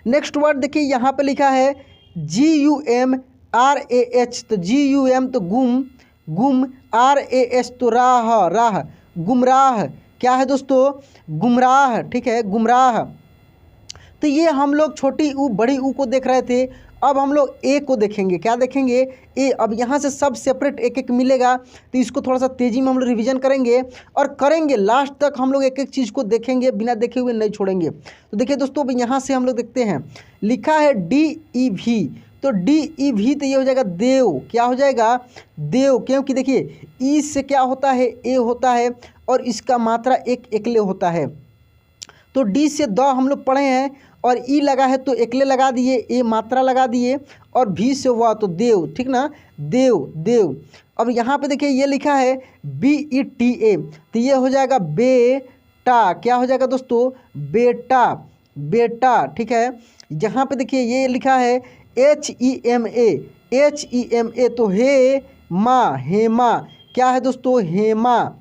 नेक्स्ट वर्ड देखिए यहाँ पे लिखा है GUMRAH। तो GUM तो गुम, गुम, RAS तो राह, राह, गुमराह, क्या है दोस्तों गुमराह। ठीक है, गुमराह। तो ये हम लोग छोटी ऊ बड़ी ऊ को देख रहे थे। अब हम लोग ए को देखेंगे, क्या देखेंगे, ए। अब यहाँ से सब सेपरेट एक एक मिलेगा, तो इसको थोड़ा सा तेज़ी में हम लोग रिविज़न करेंगे और करेंगे लास्ट तक हम लोग एक एक चीज़ को देखेंगे, बिना देखे हुए नहीं छोड़ेंगे। तो देखिए दोस्तों, अब यहाँ से हम लोग देखते हैं, लिखा है DEV, तो DEV तो ये हो जाएगा देव, क्या हो जाएगा, देव। क्योंकि देखिए ई से क्या होता है, ए होता है और इसका मात्रा एक एकले होता है। तो डी से द हम लोग पढ़े हैं और ई लगा है तो एकले लगा दिए, ए मात्रा लगा दिए, और भी से वह तो देव, ठीक ना, देव देव। अब यहाँ पे देखिए ये लिखा है BETA, तो ये हो जाएगा बेटा, क्या हो जाएगा दोस्तों, बेटा बेटा, ठीक है। यहाँ पे देखिए ये लिखा है HEMA, तो हे माँ, हेमा, क्या है दोस्तों, हेमा।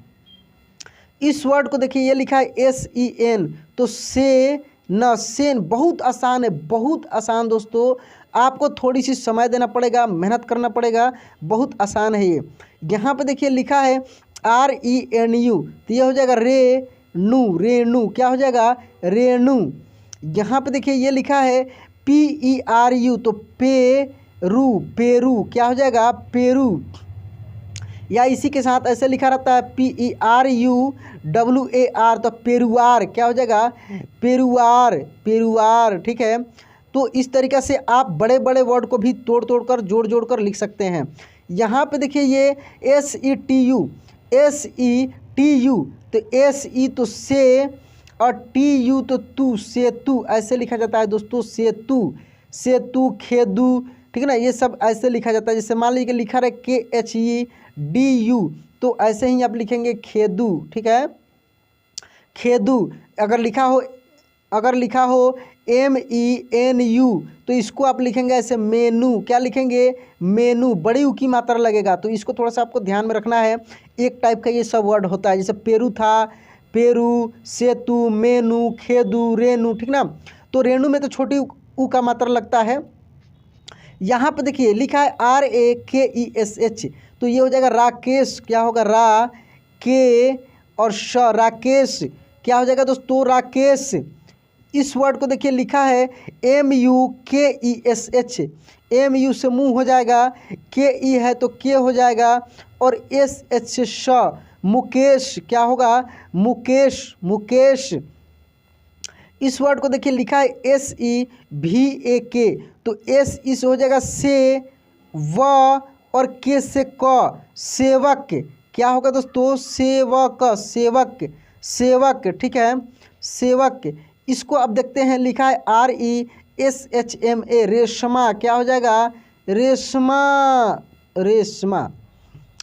इस वर्ड को देखिए ये लिखा है SEN, तो से न, सेन। बहुत आसान है, बहुत आसान दोस्तों, आपको थोड़ी सी समय देना पड़ेगा, मेहनत करना पड़ेगा, बहुत आसान है ये। यहाँ पे देखिए लिखा है RENU, तो ये हो जाएगा रेणु, रेणु, क्या हो जाएगा, रेणु। यहाँ पे देखिए ये लिखा है PERU, तो पेरू, पेरू, क्या हो जाएगा, पेरू। या इसी के साथ ऐसे लिखा रहता है PERUWAR, तो पेरुआर, क्या हो जाएगा, पेरुआर, पेरुआर, ठीक है। तो इस तरीक़े से आप बड़े बड़े वर्ड को भी तोड़ तोड़ कर, जोड़ जोड़ कर लिख सकते हैं। यहाँ पे देखिए ये SETU, तो SE तो से और TU तो तू, सेतु, ऐसे लिखा जाता है दोस्तों, सेतु, सेतु, खेदू, ठीक है ना, ये सब ऐसे लिखा जाता है। जैसे मान लीजिए लिखा रहे KHEDU, तो ऐसे ही आप लिखेंगे खेदू, ठीक है, खेदू। अगर लिखा हो MENU, तो इसको आप लिखेंगे ऐसे मेनू, क्या लिखेंगे, मेनू, बड़ी ऊ की मात्रा लगेगा, तो इसको थोड़ा सा आपको ध्यान में रखना है। एक टाइप का ये सब वर्ड होता है, जैसे पेरू था, पेरू, सेतु, मेनू, खेदू, रेणु, ठीक ना। तो रेणु में तो छोटी ऊ का मात्रा लगता है। यहाँ पे देखिए लिखा है RAKESH, तो ये हो जाएगा राकेश, क्या होगा, रा के और श, राकेश, क्या हो जाएगा दोस्तों, राकेश। इस वर्ड को देखिए लिखा है MUKESH, MU से मुँह हो जाएगा, KE है तो के हो जाएगा, और SH से श, मुकेश, क्या होगा, मुकेश, मुकेश। इस वर्ड को देखिए लिखा है SEVAK, तो SE से हो जाएगा से, व और के से क, सेवक, क्या होगा दोस्तों, सेवक, सेवक, सेवक, ठीक है, सेवक। इसको अब देखते हैं, लिखा है RESHMA, रेशमा, क्या हो जाएगा, रेशमा, रेशमा,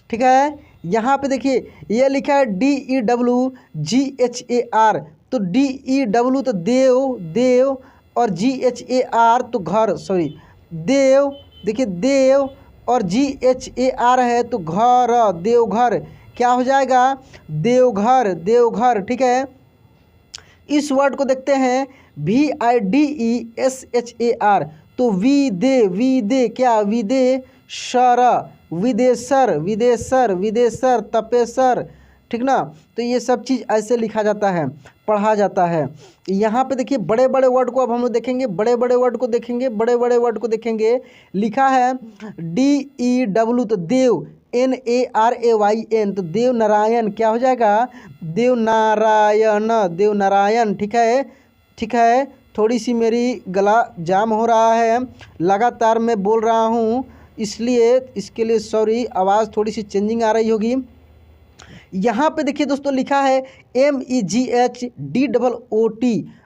ठीक है। यहाँ पे देखिए ये लिखा है DEWGHAR, तो DEW तो देव, देव, और GHAR तो घर, सॉरी, देव, देखिए देव, और GHAR है तो घर, देवघर, क्या हो जाएगा, देवघर, देवघर, ठीक है। इस वर्ड को देखते हैं VIDESHAR, तो विदे, क्या, विदेशर, विदेशर, विदेशर, विदेशर, तपेसर, ठीक ना। तो ये सब चीज़ ऐसे लिखा जाता है, पढ़ा जाता है। यहाँ पे देखिए बड़े बड़े वर्ड को अब हम लोग देखेंगे, बड़े बड़े वर्ड को देखेंगे, बड़े बड़े वर्ड को देखेंगे। लिखा है DEW, तो देव, NARAYN, तो देव नारायण, क्या हो जाएगा, देव नारायण, देव नारायण, ठीक है, ठीक है। थोड़ी सी मेरी गला जाम हो रहा है, लगातार मैं बोल रहा हूँ, इसलिए इसके लिए सॉरी, आवाज़ थोड़ी सी चेंजिंग आ रही होगी। यहाँ पे देखिए दोस्तों लिखा है MEGHDOOT,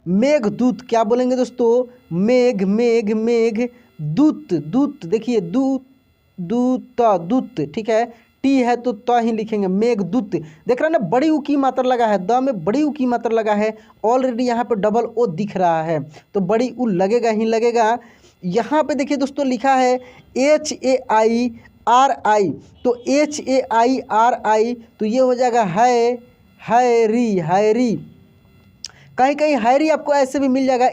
मेघदूत, क्या बोलेंगे दोस्तों, मेघ, मेघ, मेघ, दूत, दूत, देखिए दूत, दूत, दूत, ठीक है। टी है तो त ही लिखेंगे, मेघदूत। देख रहे हैं ना, बड़ी ऊ की मात्रा लगा है, द में बड़ी ऊ की मात्रा लगा है, ऑलरेडी यहाँ पे डबल ओ दिख रहा है, तो बड़ी ऊ लगेगा ही लगेगा। यहाँ पे देखिए दोस्तों लिखा है HAIRI, तो HAIRI, तो ये हो जाएगा हैरी, हैरी। कहीं कहीं हैरी आपको ऐसे भी मिल जाएगा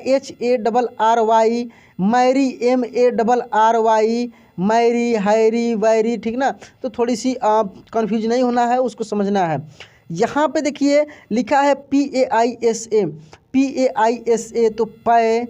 HARRY, marry, MARRY, marry, Harry, very, ठीक ना। तो थोड़ी सी कंफ्यूज नहीं होना है, उसको समझना है। यहाँ पे देखिए लिखा है PAISA, तो पै,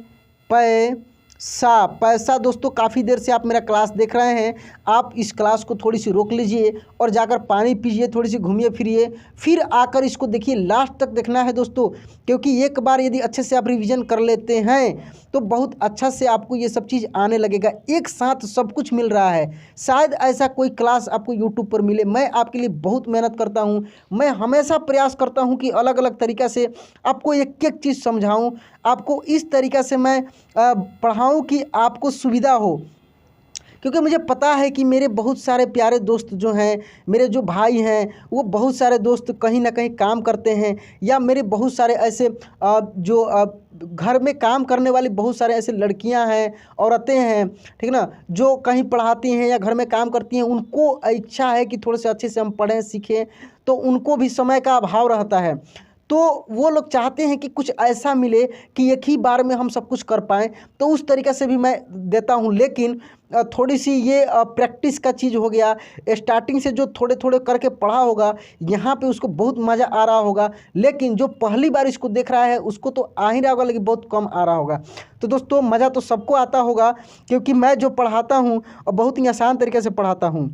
पै, सा पैसा। दोस्तों काफ़ी देर से आप मेरा क्लास देख रहे हैं, आप इस क्लास को थोड़ी सी रोक लीजिए और जाकर पानी पीजिए, थोड़ी सी घूमिए फिरिए, फिर आकर इसको देखिए। लास्ट तक देखना है दोस्तों, क्योंकि एक बार यदि अच्छे से आप रिवीजन कर लेते हैं तो बहुत अच्छा से आपको ये सब चीज़ आने लगेगा। एक साथ सब कुछ मिल रहा है, शायद ऐसा कोई क्लास आपको यूट्यूब पर मिले। मैं आपके लिए बहुत मेहनत करता हूँ, मैं हमेशा प्रयास करता हूँ कि अलग अलग तरीक़ा से आपको एक एक चीज़ समझाऊँ, आपको इस तरीक़ा से मैं पढ़ाऊँ कि आपको सुविधा हो। क्योंकि मुझे पता है कि मेरे बहुत सारे प्यारे दोस्त जो हैं, मेरे जो भाई हैं, वो बहुत सारे दोस्त कहीं ना कहीं काम करते हैं, या मेरे बहुत सारे ऐसे जो घर में काम करने वाली बहुत सारे ऐसे लड़कियां हैं, औरतें हैं, ठीक ना, जो कहीं पढ़ाती हैं या घर में काम करती हैं। उनको इच्छा है कि थोड़े से अच्छे से हम पढ़ें सीखें, तो उनको भी समय का अभाव रहता है। तो वो लोग चाहते हैं कि कुछ ऐसा मिले कि एक ही बार में हम सब कुछ कर पाएँ, तो उस तरीक़े से भी मैं देता हूँ। लेकिन थोड़ी सी ये प्रैक्टिस का चीज़ हो गया। स्टार्टिंग से जो थोड़े थोड़े करके पढ़ा होगा, यहाँ पे उसको बहुत मज़ा आ रहा होगा, लेकिन जो पहली बार इसको देख रहा है उसको तो आ ही रहा होगा, लेकिन बहुत कम आ रहा होगा। तो दोस्तों मज़ा तो सबको आता होगा, क्योंकि मैं जो पढ़ाता हूँ और बहुत ही आसान तरीके से पढ़ाता हूँ।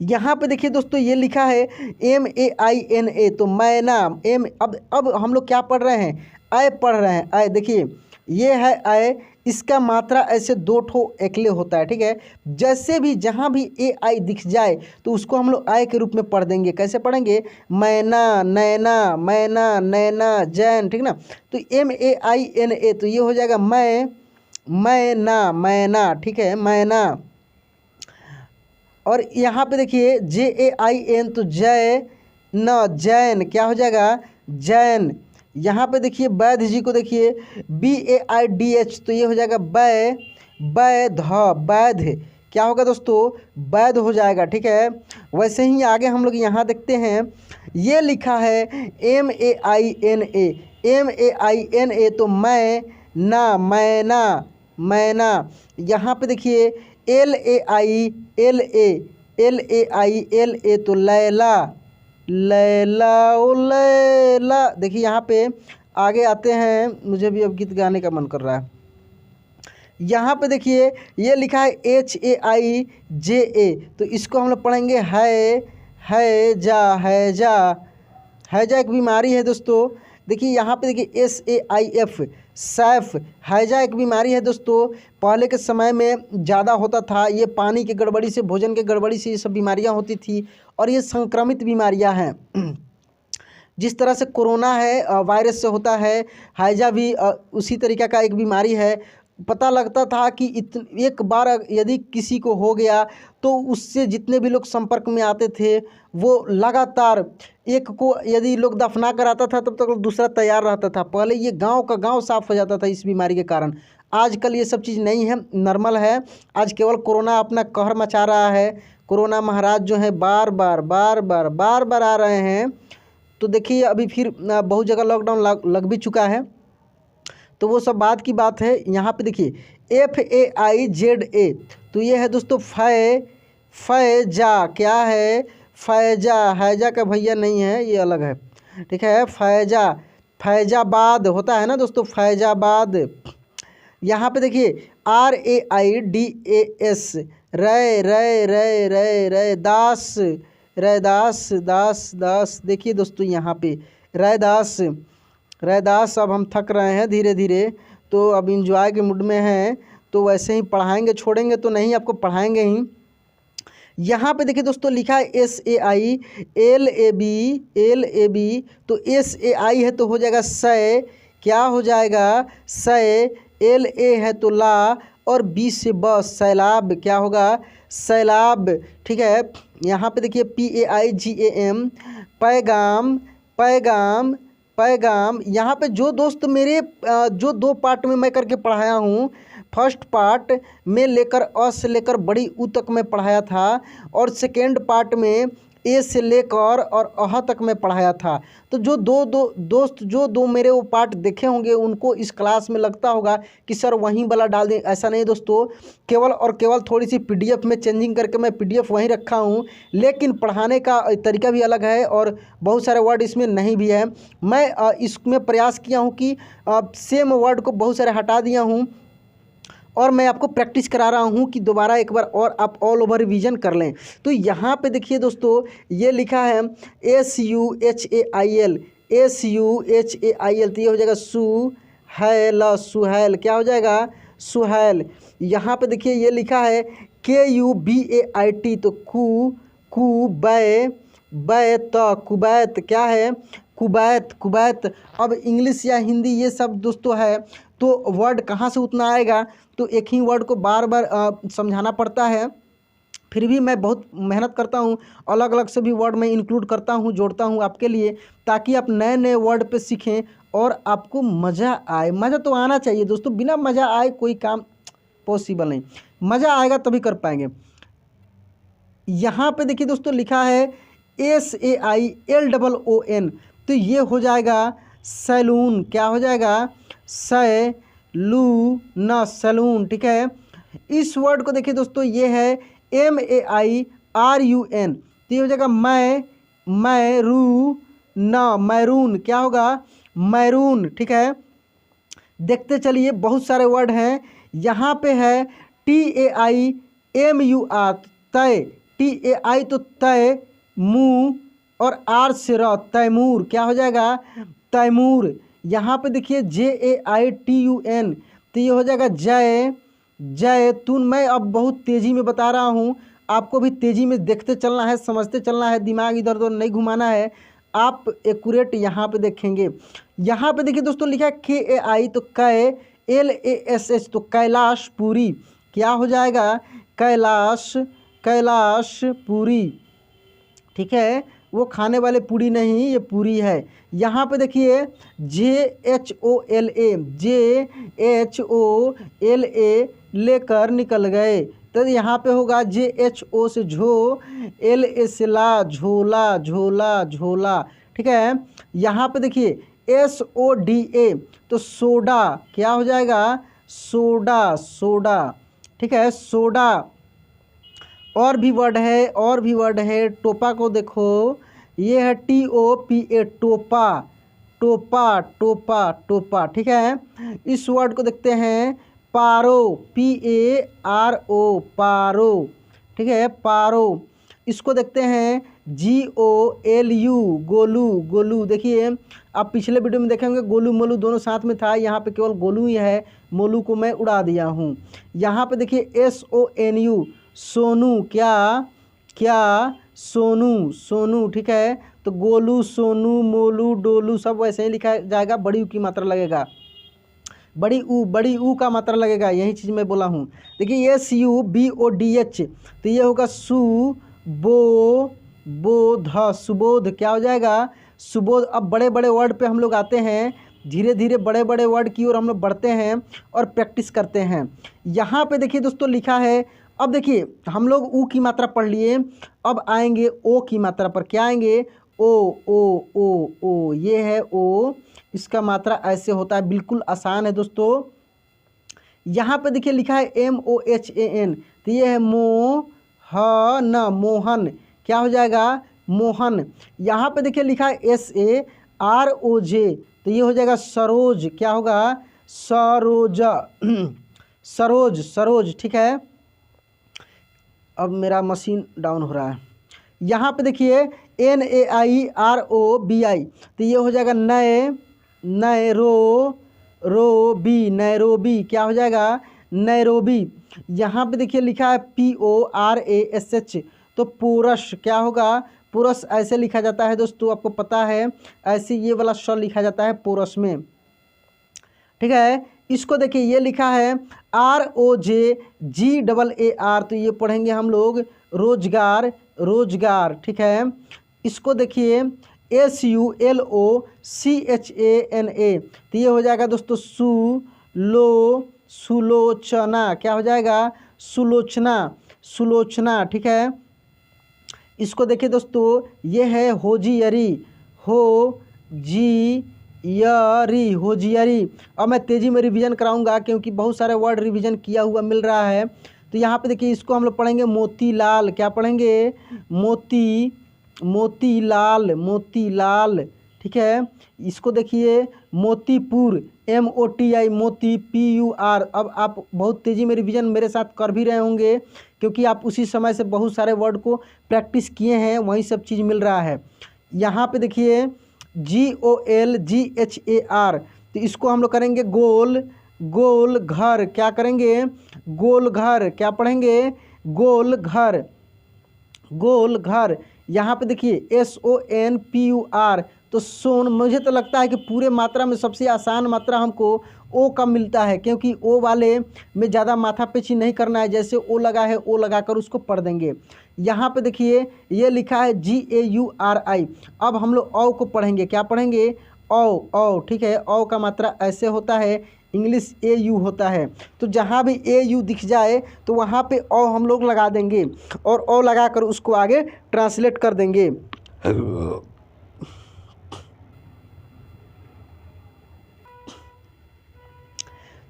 यहाँ पे देखिए दोस्तों, ये लिखा है MAINA, तो मैना एम। अब हम लोग क्या पढ़ रहे हैं, आय पढ़ रहे हैं। आय देखिए, ये है आय, इसका मात्रा ऐसे 2 ठो एकले होता है, ठीक है। जैसे भी जहाँ भी AI दिख जाए तो उसको हम लोग आय के रूप में पढ़ देंगे। कैसे पढ़ेंगे, मैना, नैना, मैना, नैना, जैन, ठीक ना। तो MAINA, तो ये हो जाएगा मैना, मैना, ठीक है, मैना। और यहाँ पे देखिए JAIN, तो जय न, जैन, क्या हो जाएगा, जैन। यहाँ पे देखिए वैध जी को देखिए BAIDH, तो ये हो जाएगा वैध, वैध, क्या होगा दोस्तों, वैध हो जाएगा, ठीक है। वैसे ही आगे हम लोग यहाँ देखते हैं, ये लिखा है MAINA, तो मैना, मैना, मैना। यहाँ पे देखिए LAI, तो लैला, लैला, ओ लैला। देखिए यहाँ पे आगे आते हैं, मुझे भी अब गीत गाने का मन कर रहा है। यहाँ पे देखिए ये लिखा है HAIJA, तो इसको हम लोग पढ़ेंगे हैजा, हैजा, हैजा एक बीमारी है दोस्तों। देखिए यहाँ पे देखिए SAIF, सैफ, हैजा एक बीमारी है दोस्तों। पहले के समय में ज़्यादा होता था, ये पानी की गड़बड़ी से, भोजन की गड़बड़ी से ये सब बीमारियाँ होती थी, और ये संक्रमित बीमारियाँ हैं। जिस तरह से कोरोना है वायरस से होता है, हैजा भी उसी तरीक़े का एक बीमारी है। पता लगता था कि एक बार यदि किसी को हो गया तो उससे जितने भी लोग संपर्क में आते थे, वो लगातार एक को यदि लोग दफना कर आता था, तब तक दूसरा तैयार रहता था। पहले ये गांव का गांव साफ हो जाता था इस बीमारी के कारण। आजकल ये सब चीज़ नहीं है, नॉर्मल है। आज केवल कोरोना अपना कहर मचा रहा है। कोरोना महाराज जो है बार बार आ रहे हैं। तो देखिए अभी फिर बहुत जगह लॉकडाउन लग भी चुका है, तो वो सब बात की बात है। यहाँ पे देखिए FAIZA, तो ये है दोस्तों फैजा, क्या है, फैजा, हैजा का भैया नहीं है, ये अलग है, ठीक है। फैजा, फैजाबाद होता है ना दोस्तों, फैजाबाद। यहाँ पे देखिए RAIDAS, रैदास, रैदास, दास, दास। देखिए दोस्तों यहाँ पे रैदास, रैदास। अब हम थक रहे हैं धीरे धीरे, तो अब इंजॉय के मूड में हैं, तो वैसे ही पढ़ाएंगे, छोड़ेंगे तो नहीं, आपको पढ़ाएंगे ही। यहाँ पे देखिए दोस्तों लिखा है SAILAB, तो SAI है तो हो जाएगा सै, क्या हो जाएगा, सै। LA है तो ला, और B से बस, सैलाब, क्या होगा, सैलाब, ठीक है। यहाँ पे देखिए PAIGAM, पैगाम, पैगाम, पैगाम। यहाँ पे जो दोस्त मेरे जो 2 पार्ट में मैं करके पढ़ाया हूँ, फर्स्ट पार्ट में लेकर अ से लेकर बड़ी उ तक मैं पढ़ाया था, और सेकेंड पार्ट में ए से लेकर और अह तक मैं पढ़ाया था। तो जो दो मेरे वो पार्ट देखे होंगे, उनको इस क्लास में लगता होगा कि सर वहीं वाला डाल दें। ऐसा नहीं दोस्तों, केवल और केवल थोड़ी सी PDF में चेंजिंग करके मैं PDF वहीं रखा हूँ, लेकिन पढ़ाने का तरीका भी अलग है और बहुत सारे वर्ड इसमें नहीं भी है। मैं इसमें प्रयास किया हूँ कि सेम वर्ड को बहुत सारे हटा दिया हूँ, और मैं आपको प्रैक्टिस करा रहा हूँ कि दोबारा एक बार और आप ऑल ओवर रिवीजन कर लें। तो यहाँ पे देखिए दोस्तों, ये लिखा है SUHAIL, SUHAIL, तो ये हो जाएगा सुहैल, सुहैल, क्या हो जाएगा, सुहैल। यहाँ पे देखिए ये लिखा है KUBAIT, तो कुबैत, कुबैत, क्या है, कुबैत, कुबैत। अब इंग्लिश या हिंदी ये सब दोस्तों है, तो वर्ड कहाँ से उतना आएगा, तो एक ही वर्ड को बार बार समझाना पड़ता है। फिर भी मैं बहुत मेहनत करता हूँ, अलग अलग से भी वर्ड मैं इंक्लूड करता हूँ, जोड़ता हूँ आपके लिए, ताकि आप नए नए वर्ड पे सीखें और आपको मज़ा आए। मज़ा तो आना चाहिए दोस्तों, बिना मज़ा आए कोई काम पॉसिबल नहीं, मज़ा आएगा तभी कर पाएंगे। यहाँ पे देखिए दोस्तों लिखा है SAILOON, तो ये हो जाएगा सैलून, क्या हो जाएगा, सैलून, सैलून, ठीक है। इस वर्ड को देखिए दोस्तों, ये है MAIRUN, तो ये हो जाएगा मैरून, क्या होगा, मैरून, ठीक है। देखते चलिए, बहुत सारे वर्ड हैं। यहाँ पे है TAIMUR, तय, TAI तो तय, मुँह और R से र, तैमूर, क्या हो जाएगा, तैमूर। यहाँ पे देखिए JAITUN, तो ये हो जाएगा जैतून। मैं अब बहुत तेज़ी में बता रहा हूँ, आपको भी तेज़ी में देखते चलना है, समझते चलना है, दिमाग इधर उधर नहीं घुमाना है, आप एक्यूरेट यहाँ पे देखेंगे। यहाँ पे देखिए दोस्तों लिखा है KAI, तो LASH, तो कैलाश पूरी, क्या हो जाएगा, कैलाश पूरी, ठीक है। वो खाने वाले पूरी नहीं, ये पूरी है। यहाँ पे देखिए JHOLA, लेकर निकल गए, तो यहाँ पे होगा JHO से झो, LA से ला, झोला, झोला, झोला, ठीक है। यहाँ पे देखिए SODA, तो सोडा, क्या हो जाएगा, सोडा, सोडा, ठीक है, सोडा। और भी वर्ड है, टोपा को देखो, ये है TOPA, टोपा, टोपा, टोपा, टोपा, ठीक है। इस वर्ड को देखते हैं पारो, PARO, पारो, ठीक है, पारो। इसको देखते हैं GOLU, गोलू, गोलू। देखिए आप पिछले वीडियो में देखेंगे गोलू मोलू दोनों साथ में था, यहाँ पे केवल गोलू ही है, मोलू को मैं उड़ा दिया हूँ। यहाँ पे देखिए SONU, सोनू, क्या सोनू, सोनू, ठीक है। तो गोलू, सोनू, मोलू, डोलू सब वैसे ही लिखा जाएगा, बड़ी ऊ की मात्रा लगेगा, बड़ी ऊ का मात्रा लगेगा, यही चीज़ मैं बोला हूँ। देखिए SUBODH, तो ये होगा सुबोध, सुबोध, क्या हो जाएगा, सुबोध। अब बड़े बड़े वर्ड पे हम लोग आते हैं, धीरे धीरे बड़े बड़े वर्ड की ओर हम लोग बढ़ते हैं और प्रैक्टिस करते हैं। यहाँ पे देखिए दोस्तों लिखा है, अब देखिए हम लोग ऊ की मात्रा पढ़ लिए, अब आएंगे ओ की मात्रा पर, क्या आएंगे, ओ, ये है ओ, इसका मात्रा ऐसे होता है, बिल्कुल आसान है दोस्तों। यहाँ पे देखिए लिखा है MOHAN, तो ये है मोहन, क्या हो जाएगा, मोहन। यहाँ पे देखिए लिखा है SAROJ, तो ये हो जाएगा सरोज, क्या होगा, सरोज, सरोज, सरोज, ठीक है। अब मेरा मशीन डाउन हो रहा है। यहाँ पे देखिए NAIROBI, तो ये हो जाएगा नैरोबी, नैरोबी, क्या हो जाएगा, नैरोबी। यहाँ पे देखिए लिखा है PORASH, तो पुरुष, क्या होगा, पुरुष ऐसे लिखा जाता है दोस्तों, आपको पता है, ऐसे ये वाला श लिखा जाता है पुरुष में, ठीक है। इसको देखिए ये लिखा है ROJGAAR, तो ये पढ़ेंगे हम लोग रोजगार, रोजगार, ठीक है। इसको देखिए SULOCHANA, तो ये हो जाएगा दोस्तों सुलोचना, क्या हो जाएगा, सुलोचना, सुलोचना, ठीक है। इसको देखिए दोस्तों, ये है होजियरी, होजियरी। अब मैं तेज़ी में रिवीजन कराऊंगा, क्योंकि बहुत सारे वर्ड रिवीजन किया हुआ मिल रहा है। तो यहाँ पे देखिए इसको हम लोग पढ़ेंगे मोतीलाल, क्या पढ़ेंगे, मोतीलाल, मोतीलाल, ठीक है। इसको देखिए मोतीपुर, MOTI मोती, PUR। अब आप बहुत तेज़ी में रिवीजन मेरे साथ कर भी रहे होंगे क्योंकि आप उसी समय से बहुत सारे वर्ड को प्रैक्टिस किए हैं, वही सब चीज़ मिल रहा है। यहाँ पे देखिए GOLGHAR, तो इसको हम लोग करेंगे गोल, गोल घर। क्या करेंगे? गोल घर। क्या पढ़ेंगे? गोल घर, गोल घर। यहाँ पे देखिए SONPUR, तो सोन। मुझे तो लगता है कि पूरे मात्रा में सबसे आसान मात्रा हमको ओ का मिलता है, क्योंकि ओ वाले में ज़्यादा माथापेची नहीं करना है। जैसे ओ लगा है, ओ लगाकर उसको पढ़ देंगे। यहाँ पे देखिए ये लिखा है GAURI। अब हम लोग औ को पढ़ेंगे। क्या पढ़ेंगे? औ, औ। ठीक है, औ का मात्रा ऐसे होता है, इंग्लिश AU होता है। तो जहाँ भी AU दिख जाए तो वहाँ पे औ हम लोग लगा देंगे और औ लगाकर उसको आगे ट्रांसलेट कर देंगे।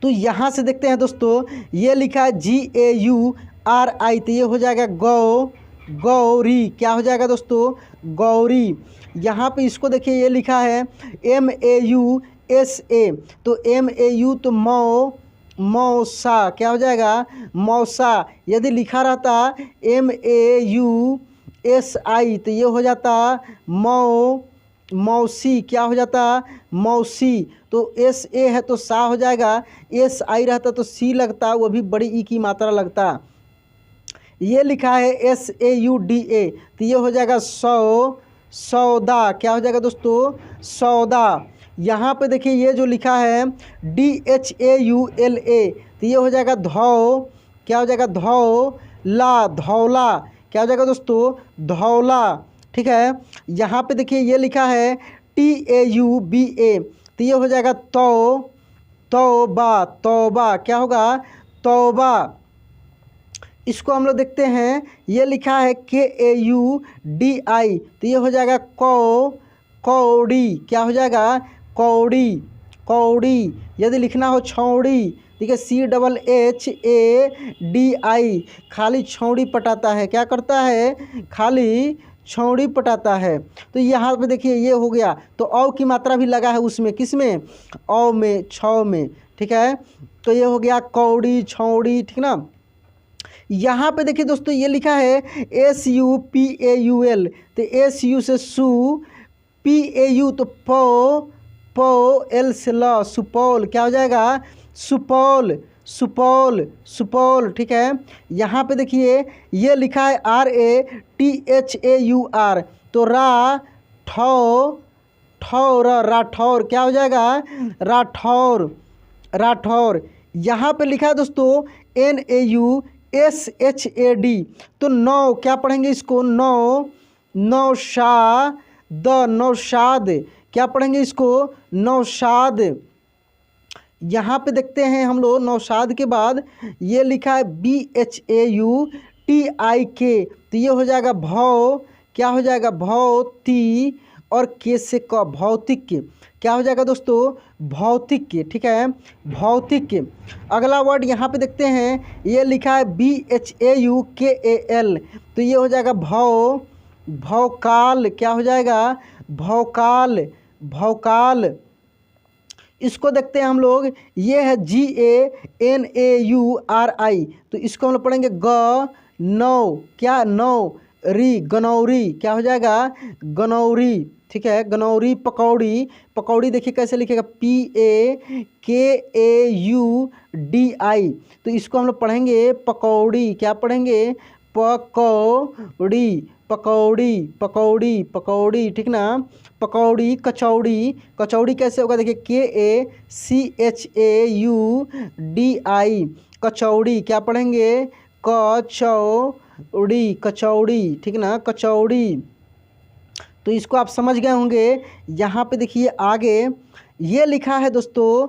तो यहाँ से देखते हैं दोस्तों, ये लिखा है GAURI, तो ये हो जाएगा गौ, गौरी। क्या हो जाएगा दोस्तों? गौरी। यहाँ पे इसको देखिए ये लिखा है MAUSA, तो MAU तो मौसा। क्या हो जाएगा? मौसा। यदि लिखा रहता MAUSI तो ये हो जाता मौसी। क्या हो जाता? मौसी। तो SA है तो सा हो जाएगा, SI रहता तो सी लगता, वो भी बड़ी ई की मात्रा लगता। ये लिखा है SAUDA, तो ये हो जाएगा सौदा। क्या हो जाएगा दोस्तों? सौदा। यहाँ पे देखिए ये जो लिखा है DHAULA, तो ये हो जाएगा धौ। क्या हो जाएगा? धौला, धौला। क्या हो जाएगा दोस्तों? धौला। ठीक है। यहाँ पे देखिए ये लिखा है TAUBA, तो ये हो जाएगा तौबा, तौबा। क्या होगा? तौबा। इसको हम लोग देखते हैं, ये लिखा है KAUDI, तो ये हो जाएगा कौड़ी। क्या हो जाएगा? कौड़ी, कौड़ी। यदि लिखना हो छौड़ी, ठीक है, CHHADI, खाली छौड़ी पटाता है। क्या करता है? खाली छौड़ी पटाता है। तो यहाँ पे देखिए ये हो गया, तो औ की मात्रा भी लगा है उसमें। किस में? औ में, छौ में। ठीक है, तो ये हो गया कौड़ी, छौड़ी। ठीक ना। यहाँ पे देखिए दोस्तों ये लिखा है SUPAUL, तो SU से सु, PAU तो L से ल, सुपौल। क्या हो जाएगा? सुपौल, सुपौल, सुपौल। ठीक है। यहाँ पे देखिए ये लिखा है RATHAUR, तो राठौर। क्या हो जाएगा? राठौर, राठौर। यहाँ पे लिखा है दोस्तों NAUSHAD, तो नौ। क्या पढ़ेंगे इसको? नौशाद, नौशाद। क्या पढ़ेंगे इसको? नौशाद। यहाँ पे देखते हैं हम लोग नौशाद के बाद ये लिखा है BHAUTIK, तो ये हो जाएगा भौ। क्या हो जाएगा? भौती, और के से क, भौतिक। क्या हो जाएगा दोस्तों? भौतिक। ठीक है, भौतिक। अगला वर्ड यहाँ पे देखते हैं, ये लिखा है BHAUKAL, तो ये हो जाएगा भौकाल। क्या हो जाएगा? भौकाल, भौकाल। इसको देखते हैं हम लोग, ये है GANAURI, तो इसको हम लोग पढ़ेंगे नौ। क्या? नौ री, गनौरी। क्या हो जाएगा? गनौरी। ठीक है, गनौरी, पकौड़ी। पकौड़ी देखिए कैसे लिखेगा? PAKAUDI, तो इसको हम लोग पढ़ेंगे पकौड़ी। क्या पढ़ेंगे? पकौड़ी, पकौड़ी, पकौड़ी, पकौड़ी। ठीक ना। पकौड़ी, कचौड़ी। कचौड़ी कैसे होगा? देखिए KACHAUDI, कचौड़ी। क्या पढ़ेंगे? कचौड़ी, कचौड़ी। ठीक ना, कचौड़ी। तो इसको आप समझ गए होंगे। यहाँ पे देखिए आगे ये लिखा है दोस्तों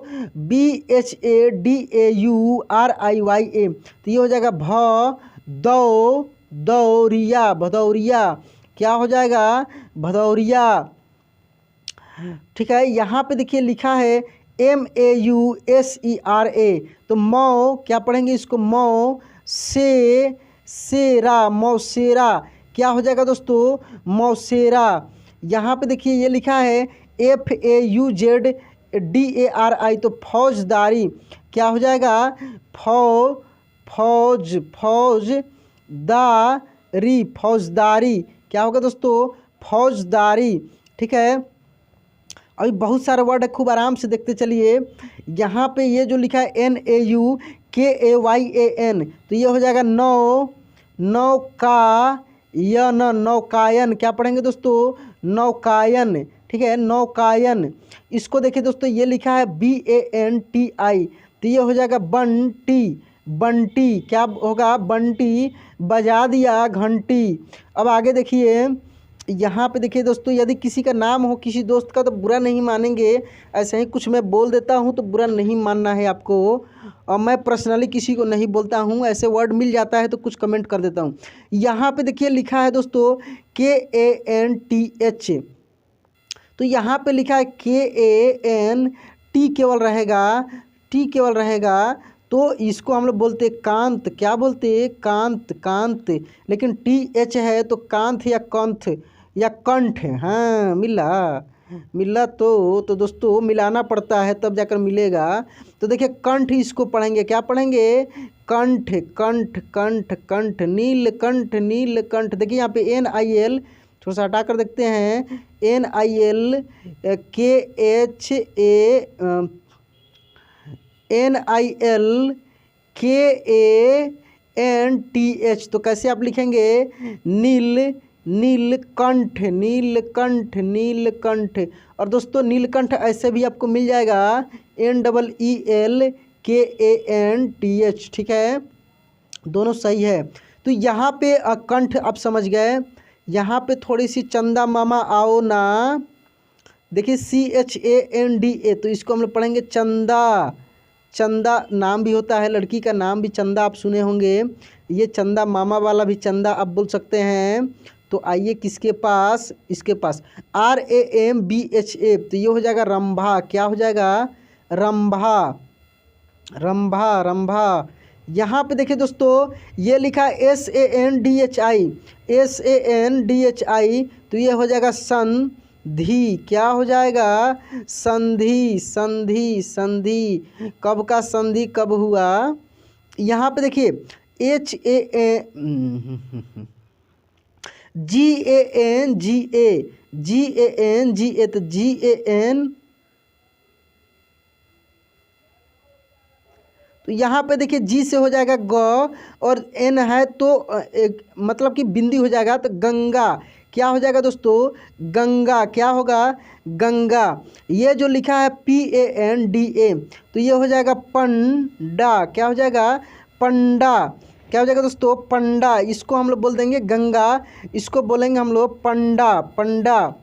BHADAURIYA, तो ये हो जाएगा दौरिया, भदौरिया। क्या हो जाएगा? भदौरिया। ठीक है। यहाँ पे देखिए लिखा है MAUSERA, तो मौ। क्या पढ़ेंगे इसको? सेरा, मौसेरा। क्या हो जाएगा दोस्तों? मौसेरा। यहाँ पे देखिए ये लिखा है FAUZERA, DARI, तो फौजदारी क्या हो जाएगा, फौजदारी क्या होगा दोस्तों, फौजदारी। ठीक है, अभी बहुत सारे वर्ड है, खूब आराम से देखते चलिए। यहाँ पे ये जो लिखा है NAUKAYAN, तो ये हो जाएगा नौकायन। क्या पढ़ेंगे दोस्तों, नौकायन। ठीक है, नौकायन। इसको देखिए दोस्तों, ये लिखा है BANTI, तो ये हो जाएगा बंटी। क्या होगा, बंटी, बजा दिया घंटी। अब आगे देखिए, यहाँ पे देखिए दोस्तों, यदि किसी का नाम हो किसी दोस्त का तो बुरा नहीं मानेंगे, ऐसे ही कुछ मैं बोल देता हूँ तो बुरा नहीं मानना है आपको। और मैं पर्सनली किसी को नहीं बोलता हूँ, ऐसे वर्ड मिल जाता है तो कुछ कमेंट कर देता हूँ। यहाँ पे देखिए लिखा है दोस्तों KANTH, तो यहाँ पे लिखा है KAN, टी केवल रहेगा, तो इसको हम लोग बोलते कांत। क्या बोलते, कांत। लेकिन TH है तो कांत या कंठ। हाँ, मिला तो दोस्तों मिलाना पड़ता है तब जाकर मिलेगा। तो देखिए कंठ, इसको पढ़ेंगे, क्या पढ़ेंगे, कंठ। नीलकंठ। देखिए यहाँ पे NIL, थोड़ा सा हटा कर देखते हैं, NILKANTH, तो कैसे आप लिखेंगे, नीलकंठ। और दोस्तों नीलकंठ ऐसे भी आपको मिल जाएगा NEELKANTH। ठीक है, दोनों सही है। तो यहाँ पे कंठ आप समझ गए। यहाँ पे थोड़ी सी चंदा मामा आओ ना, देखिए CHANDA, तो इसको हम लोग पढ़ेंगे चंदा। नाम भी होता है, लड़की का नाम भी चंदा आप सुने होंगे। ये चंदा मामा वाला भी चंदा आप बोल सकते हैं। तो आइए किसके पास, इसके पास RAMBHA, तो ये हो जाएगा रंभा। क्या हो जाएगा, रंभा। यहाँ पे देखिए दोस्तों, ये लिखा है SANDHI, तो ये हो जाएगा संधि। क्या हो जाएगा, संधि। कब का संधि कब हुआ। यहाँ पे देखिए GANGA, तो GAN, तो यहाँ पे देखिए G से हो जाएगा ग, और N है तो मतलब कि बिंदी हो जाएगा, तो गंगा। क्या हो जाएगा दोस्तों, गंगा। क्या होगा, गंगा। ये जो लिखा है PANDA, तो ये हो जाएगा पंडा। क्या हो जाएगा, पंडा। क्या हो जाएगा दोस्तों, पंडा। इसको हम लोग बोल देंगे गंगा, इसको बोलेंगे हम लोग पंडा।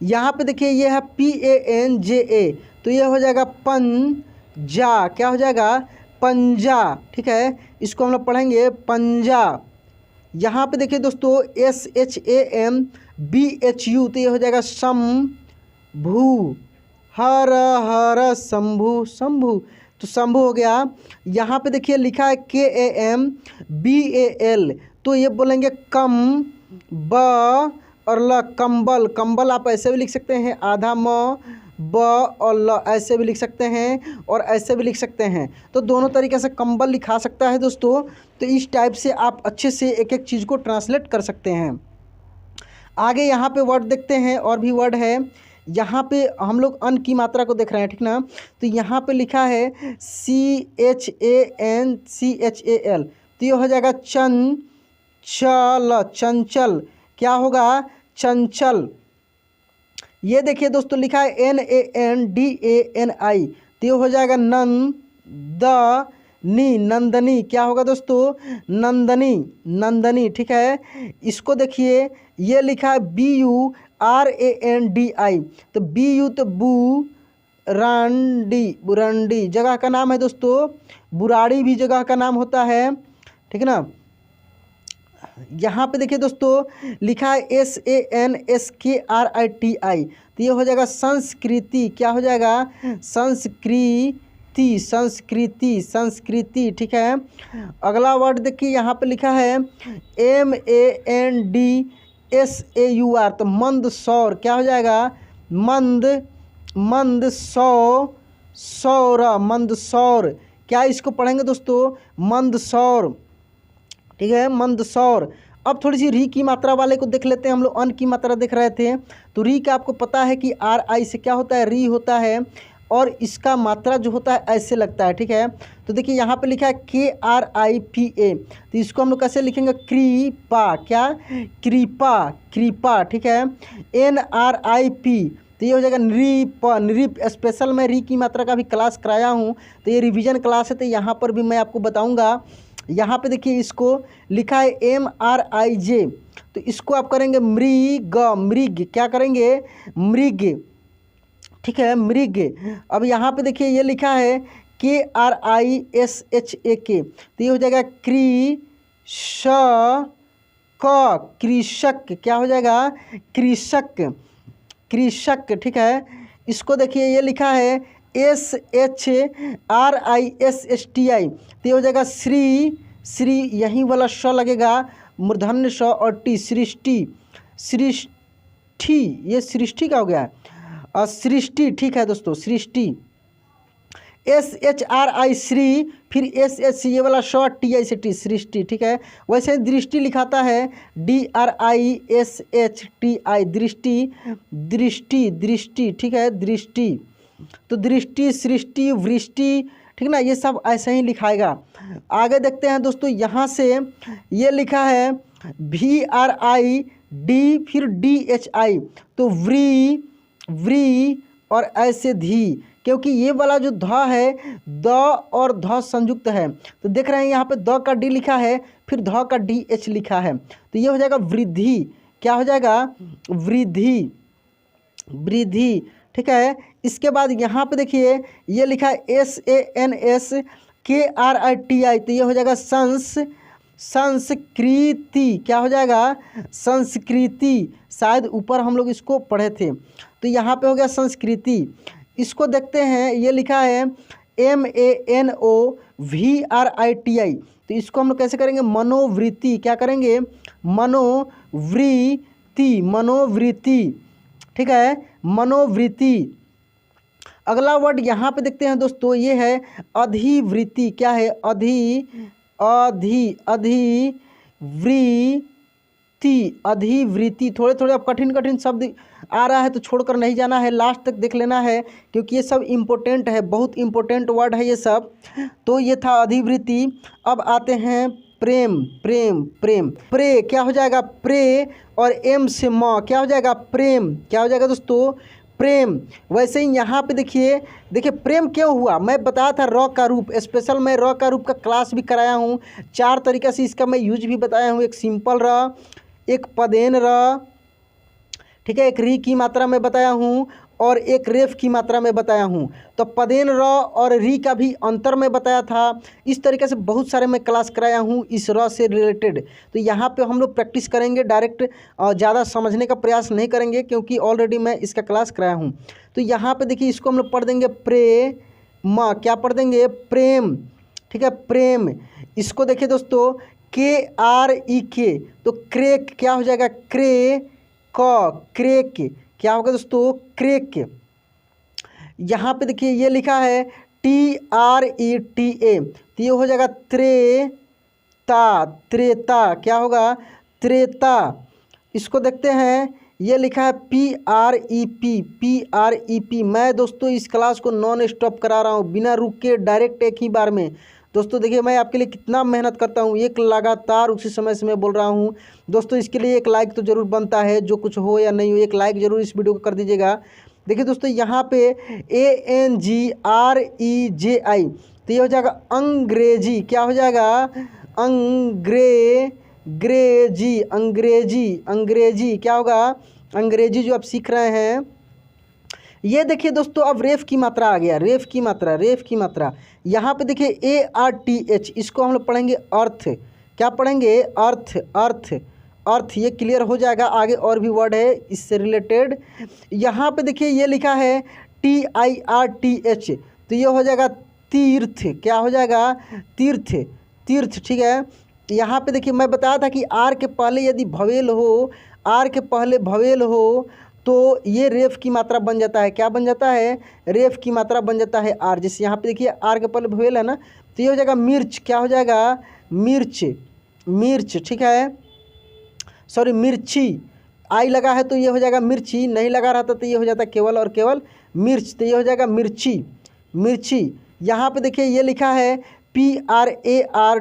यहाँ पे देखिए ये है PANJA, तो ये हो जाएगा पंजा। क्या हो जाएगा, पंजा। ठीक है, इसको हम लोग पढ़ेंगे पंजा। यहाँ पे देखिए दोस्तों SHAMBHU, तो ये हो जाएगा शंभू। हर शंभू, तो शंभू हो गया। यहाँ पे देखिए लिखा है KAMBAL, तो ये बोलेंगे कम ब और ल, कंबल आप ऐसे भी लिख सकते हैं, आधा म ब और ल ऐसे भी लिख सकते हैं, और ऐसे भी लिख सकते हैं। तो दोनों तरीके से कंबल लिखा सकता है दोस्तों। तो इस टाइप से आप अच्छे से एक एक चीज़ को ट्रांसलेट कर सकते हैं। आगे यहाँ पे वर्ड देखते हैं, और भी वर्ड है। यहाँ पे हम लोग अन की मात्रा को देख रहे हैं, ठीक ना। तो यहाँ पे लिखा है CHANCHAL, तो ये हो जाएगा चंचल। क्या होगा, चंचल। ये देखिए दोस्तों लिखा है NANDANI, तो ये हो जाएगा नंदनी। क्या होगा दोस्तों, नंदनी। ठीक है, इसको देखिए ये लिखा है BURANDI, तो BU तो बुरांडी जगह का नाम है दोस्तों। बुराड़ी भी जगह का नाम होता है, ठीक है ना। यहाँ पे देखिए दोस्तों लिखा है SANSKRITI, तो ये हो जाएगा संस्कृति। क्या हो जाएगा, संस्कृति। ठीक है, अगला वर्ड देखिए यहाँ पे लिखा है MANDSAUR, तो मंदसौर। क्या हो जाएगा, मंदसौर, मंदसौर, क्या इसको पढ़ेंगे दोस्तों? मंदसौर, ठीक है, मंदसौर। अब थोड़ी सी री की मात्रा वाले को देख लेते हैं। हम लोग अन की मात्रा देख रहे थे, तो री का आपको पता है कि आर आई से क्या होता है, री होता है, और इसका मात्रा जो होता है ऐसे लगता है, ठीक है। तो देखिए यहाँ पे लिखा है KRIPA, तो इसको हम लोग कैसे लिखेंगे? कृपा, क्या? कृपा, कृपा, ठीक है। NRIP, तो ये हो जाएगा नृप, नृप। स्पेशल मैं री की मात्रा का भी क्लास कराया हूँ, तो ये रिवीजन क्लास है, तो यहाँ पर भी मैं आपको बताऊँगा। यहाँ पे देखिए इसको लिखा है MRIJ, तो इसको आप करेंगे मृग, मृग, क्या करेंगे? मृग, ठीक है, मृग। अब यहाँ पे देखिए ये लिखा है KRISHAK, तो ये हो जाएगा कृषक, क्या हो जाएगा? कृषक, कृषक, ठीक है। इसको देखिए ये लिखा है SHRISSTI, तो ये हो जाएगा श्री, श्री, यहीं वाला श लगेगा, मूर्धन्य श और टी, सृष्टि, सृष्टि, ये सृष्टि का हो गया, सृष्टि, ठीक है दोस्तों, सृष्टि। SHRI श्री, फिर SH ये वाला श TI से टी, सृष्टि, ठीक है। वैसे दृष्टि लिखाता है DRISHTI, दृष्टि, दृष्टि, दृष्टि, ठीक है, दृष्टि। तो दृष्टि, सृष्टि, वृष्टि, ठीक ना, ये सब ऐसे ही लिखाएगा। आगे देखते हैं दोस्तों, यहाँ से ये लिखा है VRID, फिर DHI, तो व्री, व्री, और ऐसे धी, क्योंकि ये वाला जो ध है, द और ध संयुक्त है, तो देख रहे हैं यहाँ पे द का डी लिखा है, फिर ध का DH लिखा है, तो ये हो जाएगा वृद्धि, क्या हो जाएगा? वृद्धि, वृद्धि, ठीक है। इसके बाद यहाँ पे देखिए ये लिखा है SANSKRITI, तो ये हो जाएगा संस्कृति, क्या हो जाएगा? संस्कृति, शायद ऊपर हम लोग इसको पढ़े थे, तो यहाँ पे हो गया संस्कृति। इसको देखते हैं, ये लिखा है MANOVRITI, तो इसको हम लोग कैसे करेंगे? मनोवृत्ति, क्या करेंगे? मनोवृत्ति, मनोवृत्ति, ठीक है, मनोवृत्ति। अगला वर्ड यहाँ पे देखते हैं दोस्तों, ये है अधिवृत्ति, क्या है? अधिवृत्ति, अधिवृत्ति। थोड़े थोड़े अब कठिन कठिन शब्द आ रहा है, तो छोड़कर नहीं जाना है, लास्ट तक देख लेना है, क्योंकि ये सब इम्पोर्टेंट है, बहुत इम्पोर्टेंट वर्ड है ये सब। तो ये था अधिवृत्ति। अब आते हैं प्रेम, प्रेम, प्रेम, प्रे, क्या हो जाएगा? प्रे, और एम से म, क्या हो जाएगा? प्रेम, क्या हो जाएगा दोस्तों? प्रेम। वैसे ही यहाँ पे देखिए, देखिए प्रेम क्यों हुआ, मैं बताया था र का रूप, स्पेशल मैं र का रूप का क्लास भी कराया हूँ, 4 तरीक़े से इसका मैं यूज भी बताया हूँ। एक सिंपल र, एक पदेन र, ठीक है, एक री की मात्रा में बताया हूँ, और एक रेफ की मात्रा में बताया हूँ। तो पदेन र और री का भी अंतर में बताया था। इस तरीके से बहुत सारे मैं क्लास कराया हूँ इस र से रिलेटेड। तो यहाँ पे हम लोग प्रैक्टिस करेंगे, डायरेक्ट ज़्यादा समझने का प्रयास नहीं करेंगे, क्योंकि ऑलरेडी मैं इसका क्लास कराया हूँ। तो यहाँ पे देखिए इसको हम लोग पढ़ देंगे प्रेम, क्या पढ़ देंगे? प्रेम, ठीक है, प्रेम। इसको देखिए दोस्तों KREK, तो क्रेक, क्या हो जाएगा? क्रेक, क्या होगा दोस्तों? क्रेक। यहाँ पे देखिए ये लिखा है TRETA, तो ये हो जाएगा त्रेता, त्रेता, क्या होगा? त्रेता। इसको देखते हैं, ये लिखा है PREP। मैं दोस्तों इस क्लास को नॉन स्टॉप करा रहा हूँ, बिना रुक के, डायरेक्ट एक ही बार में। दोस्तों देखिए मैं आपके लिए कितना मेहनत करता हूँ, एक लगातार उसी समय से मैं बोल रहा हूँ। दोस्तों इसके लिए एक लाइक तो ज़रूर बनता है, जो कुछ हो या नहीं हो, एक लाइक ज़रूर इस वीडियो को कर दीजिएगा। देखिए दोस्तों यहाँ पे ANGREJI, तो ये हो जाएगा अंग्रेजी, क्या हो जाएगा? अंग्रेजी, अंग्रेजी, अंग्रेजी, क्या होगा? अंग्रेजी जो आप सीख रहे हैं। ये देखिए दोस्तों अब रेफ की मात्रा आ गया, रेफ की मात्रा, रेफ की मात्रा। यहाँ पे देखिए ARTH, इसको हम लोग पढ़ेंगे अर्थ, क्या पढ़ेंगे? अर्थ, अर्थ, अर्थ। ये क्लियर हो जाएगा, आगे और भी वर्ड है इससे रिलेटेड। यहाँ पे देखिए ये लिखा है TIRTH, तो ये हो जाएगा तीर्थ, क्या हो जाएगा? तीर्थ, तीर्थ, ठीक है। यहाँ पे देखिए मैं बताया था कि आर के पहले यदि भवेल हो, आर के पहले भवेल हो, तो ये रेफ की मात्रा बन जाता है, क्या बन जाता है, रेफ की मात्रा बन जाता है आर। जैसे यहाँ पे देखिए आर के पहले भवेल है ना, तो ये हो जाएगा मिर्च, क्या हो जाएगा, मिर्च, मिर्च, ठीक है, सॉरी मिर्ची, आई लगा है तो ये हो जाएगा मिर्ची, नहीं लगा रहता तो ये हो जाता केवल और केवल मिर्च, तो ये हो जाएगा मिर्ची, मिर्ची। यहाँ पे देखिए ये लिखा है PRARTHANA,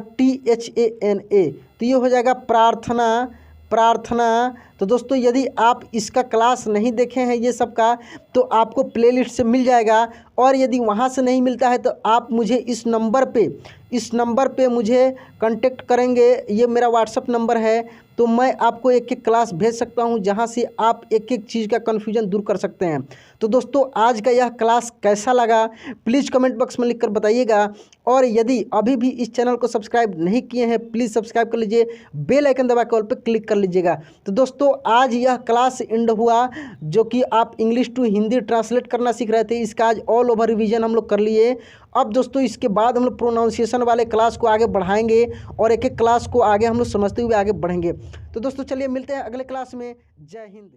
तो ये हो जाएगा प्रार्थना, प्रार्थना। तो दोस्तों यदि आप इसका क्लास नहीं देखे हैं ये सब का, तो आपको प्लेलिस्ट से मिल जाएगा, और यदि वहाँ से नहीं मिलता है तो आप मुझे इस नंबर पे मुझे कांटेक्ट करेंगे, ये मेरा व्हाट्सअप नंबर है, तो मैं आपको एक एक क्लास भेज सकता हूं जहां से आप एक एक चीज़ का कन्फ्यूजन दूर कर सकते हैं। तो दोस्तों आज का यह क्लास कैसा लगा प्लीज़ कमेंट बॉक्स में लिखकर बताइएगा, और यदि अभी भी इस चैनल को सब्सक्राइब नहीं किए हैं प्लीज़ सब्सक्राइब कर लीजिए, बेल आइकन दबा के ऑल पे क्लिक कर लीजिएगा। तो दोस्तों आज यह क्लास एंड हुआ, जो कि आप इंग्लिश टू हिंदी ट्रांसलेट करना सीख रहे थे, इसका आज ऑल ओवर रिवीजन हम लोग कर लिए। अब दोस्तों इसके बाद हम लोग प्रोनाउंसिएशन वाले क्लास को आगे बढ़ाएंगे, और एक एक क्लास को आगे हम लोग समझते हुए आगे बढ़ेंगे। तो दोस्तों चलिए मिलते हैं अगले क्लास में। जय हिंद।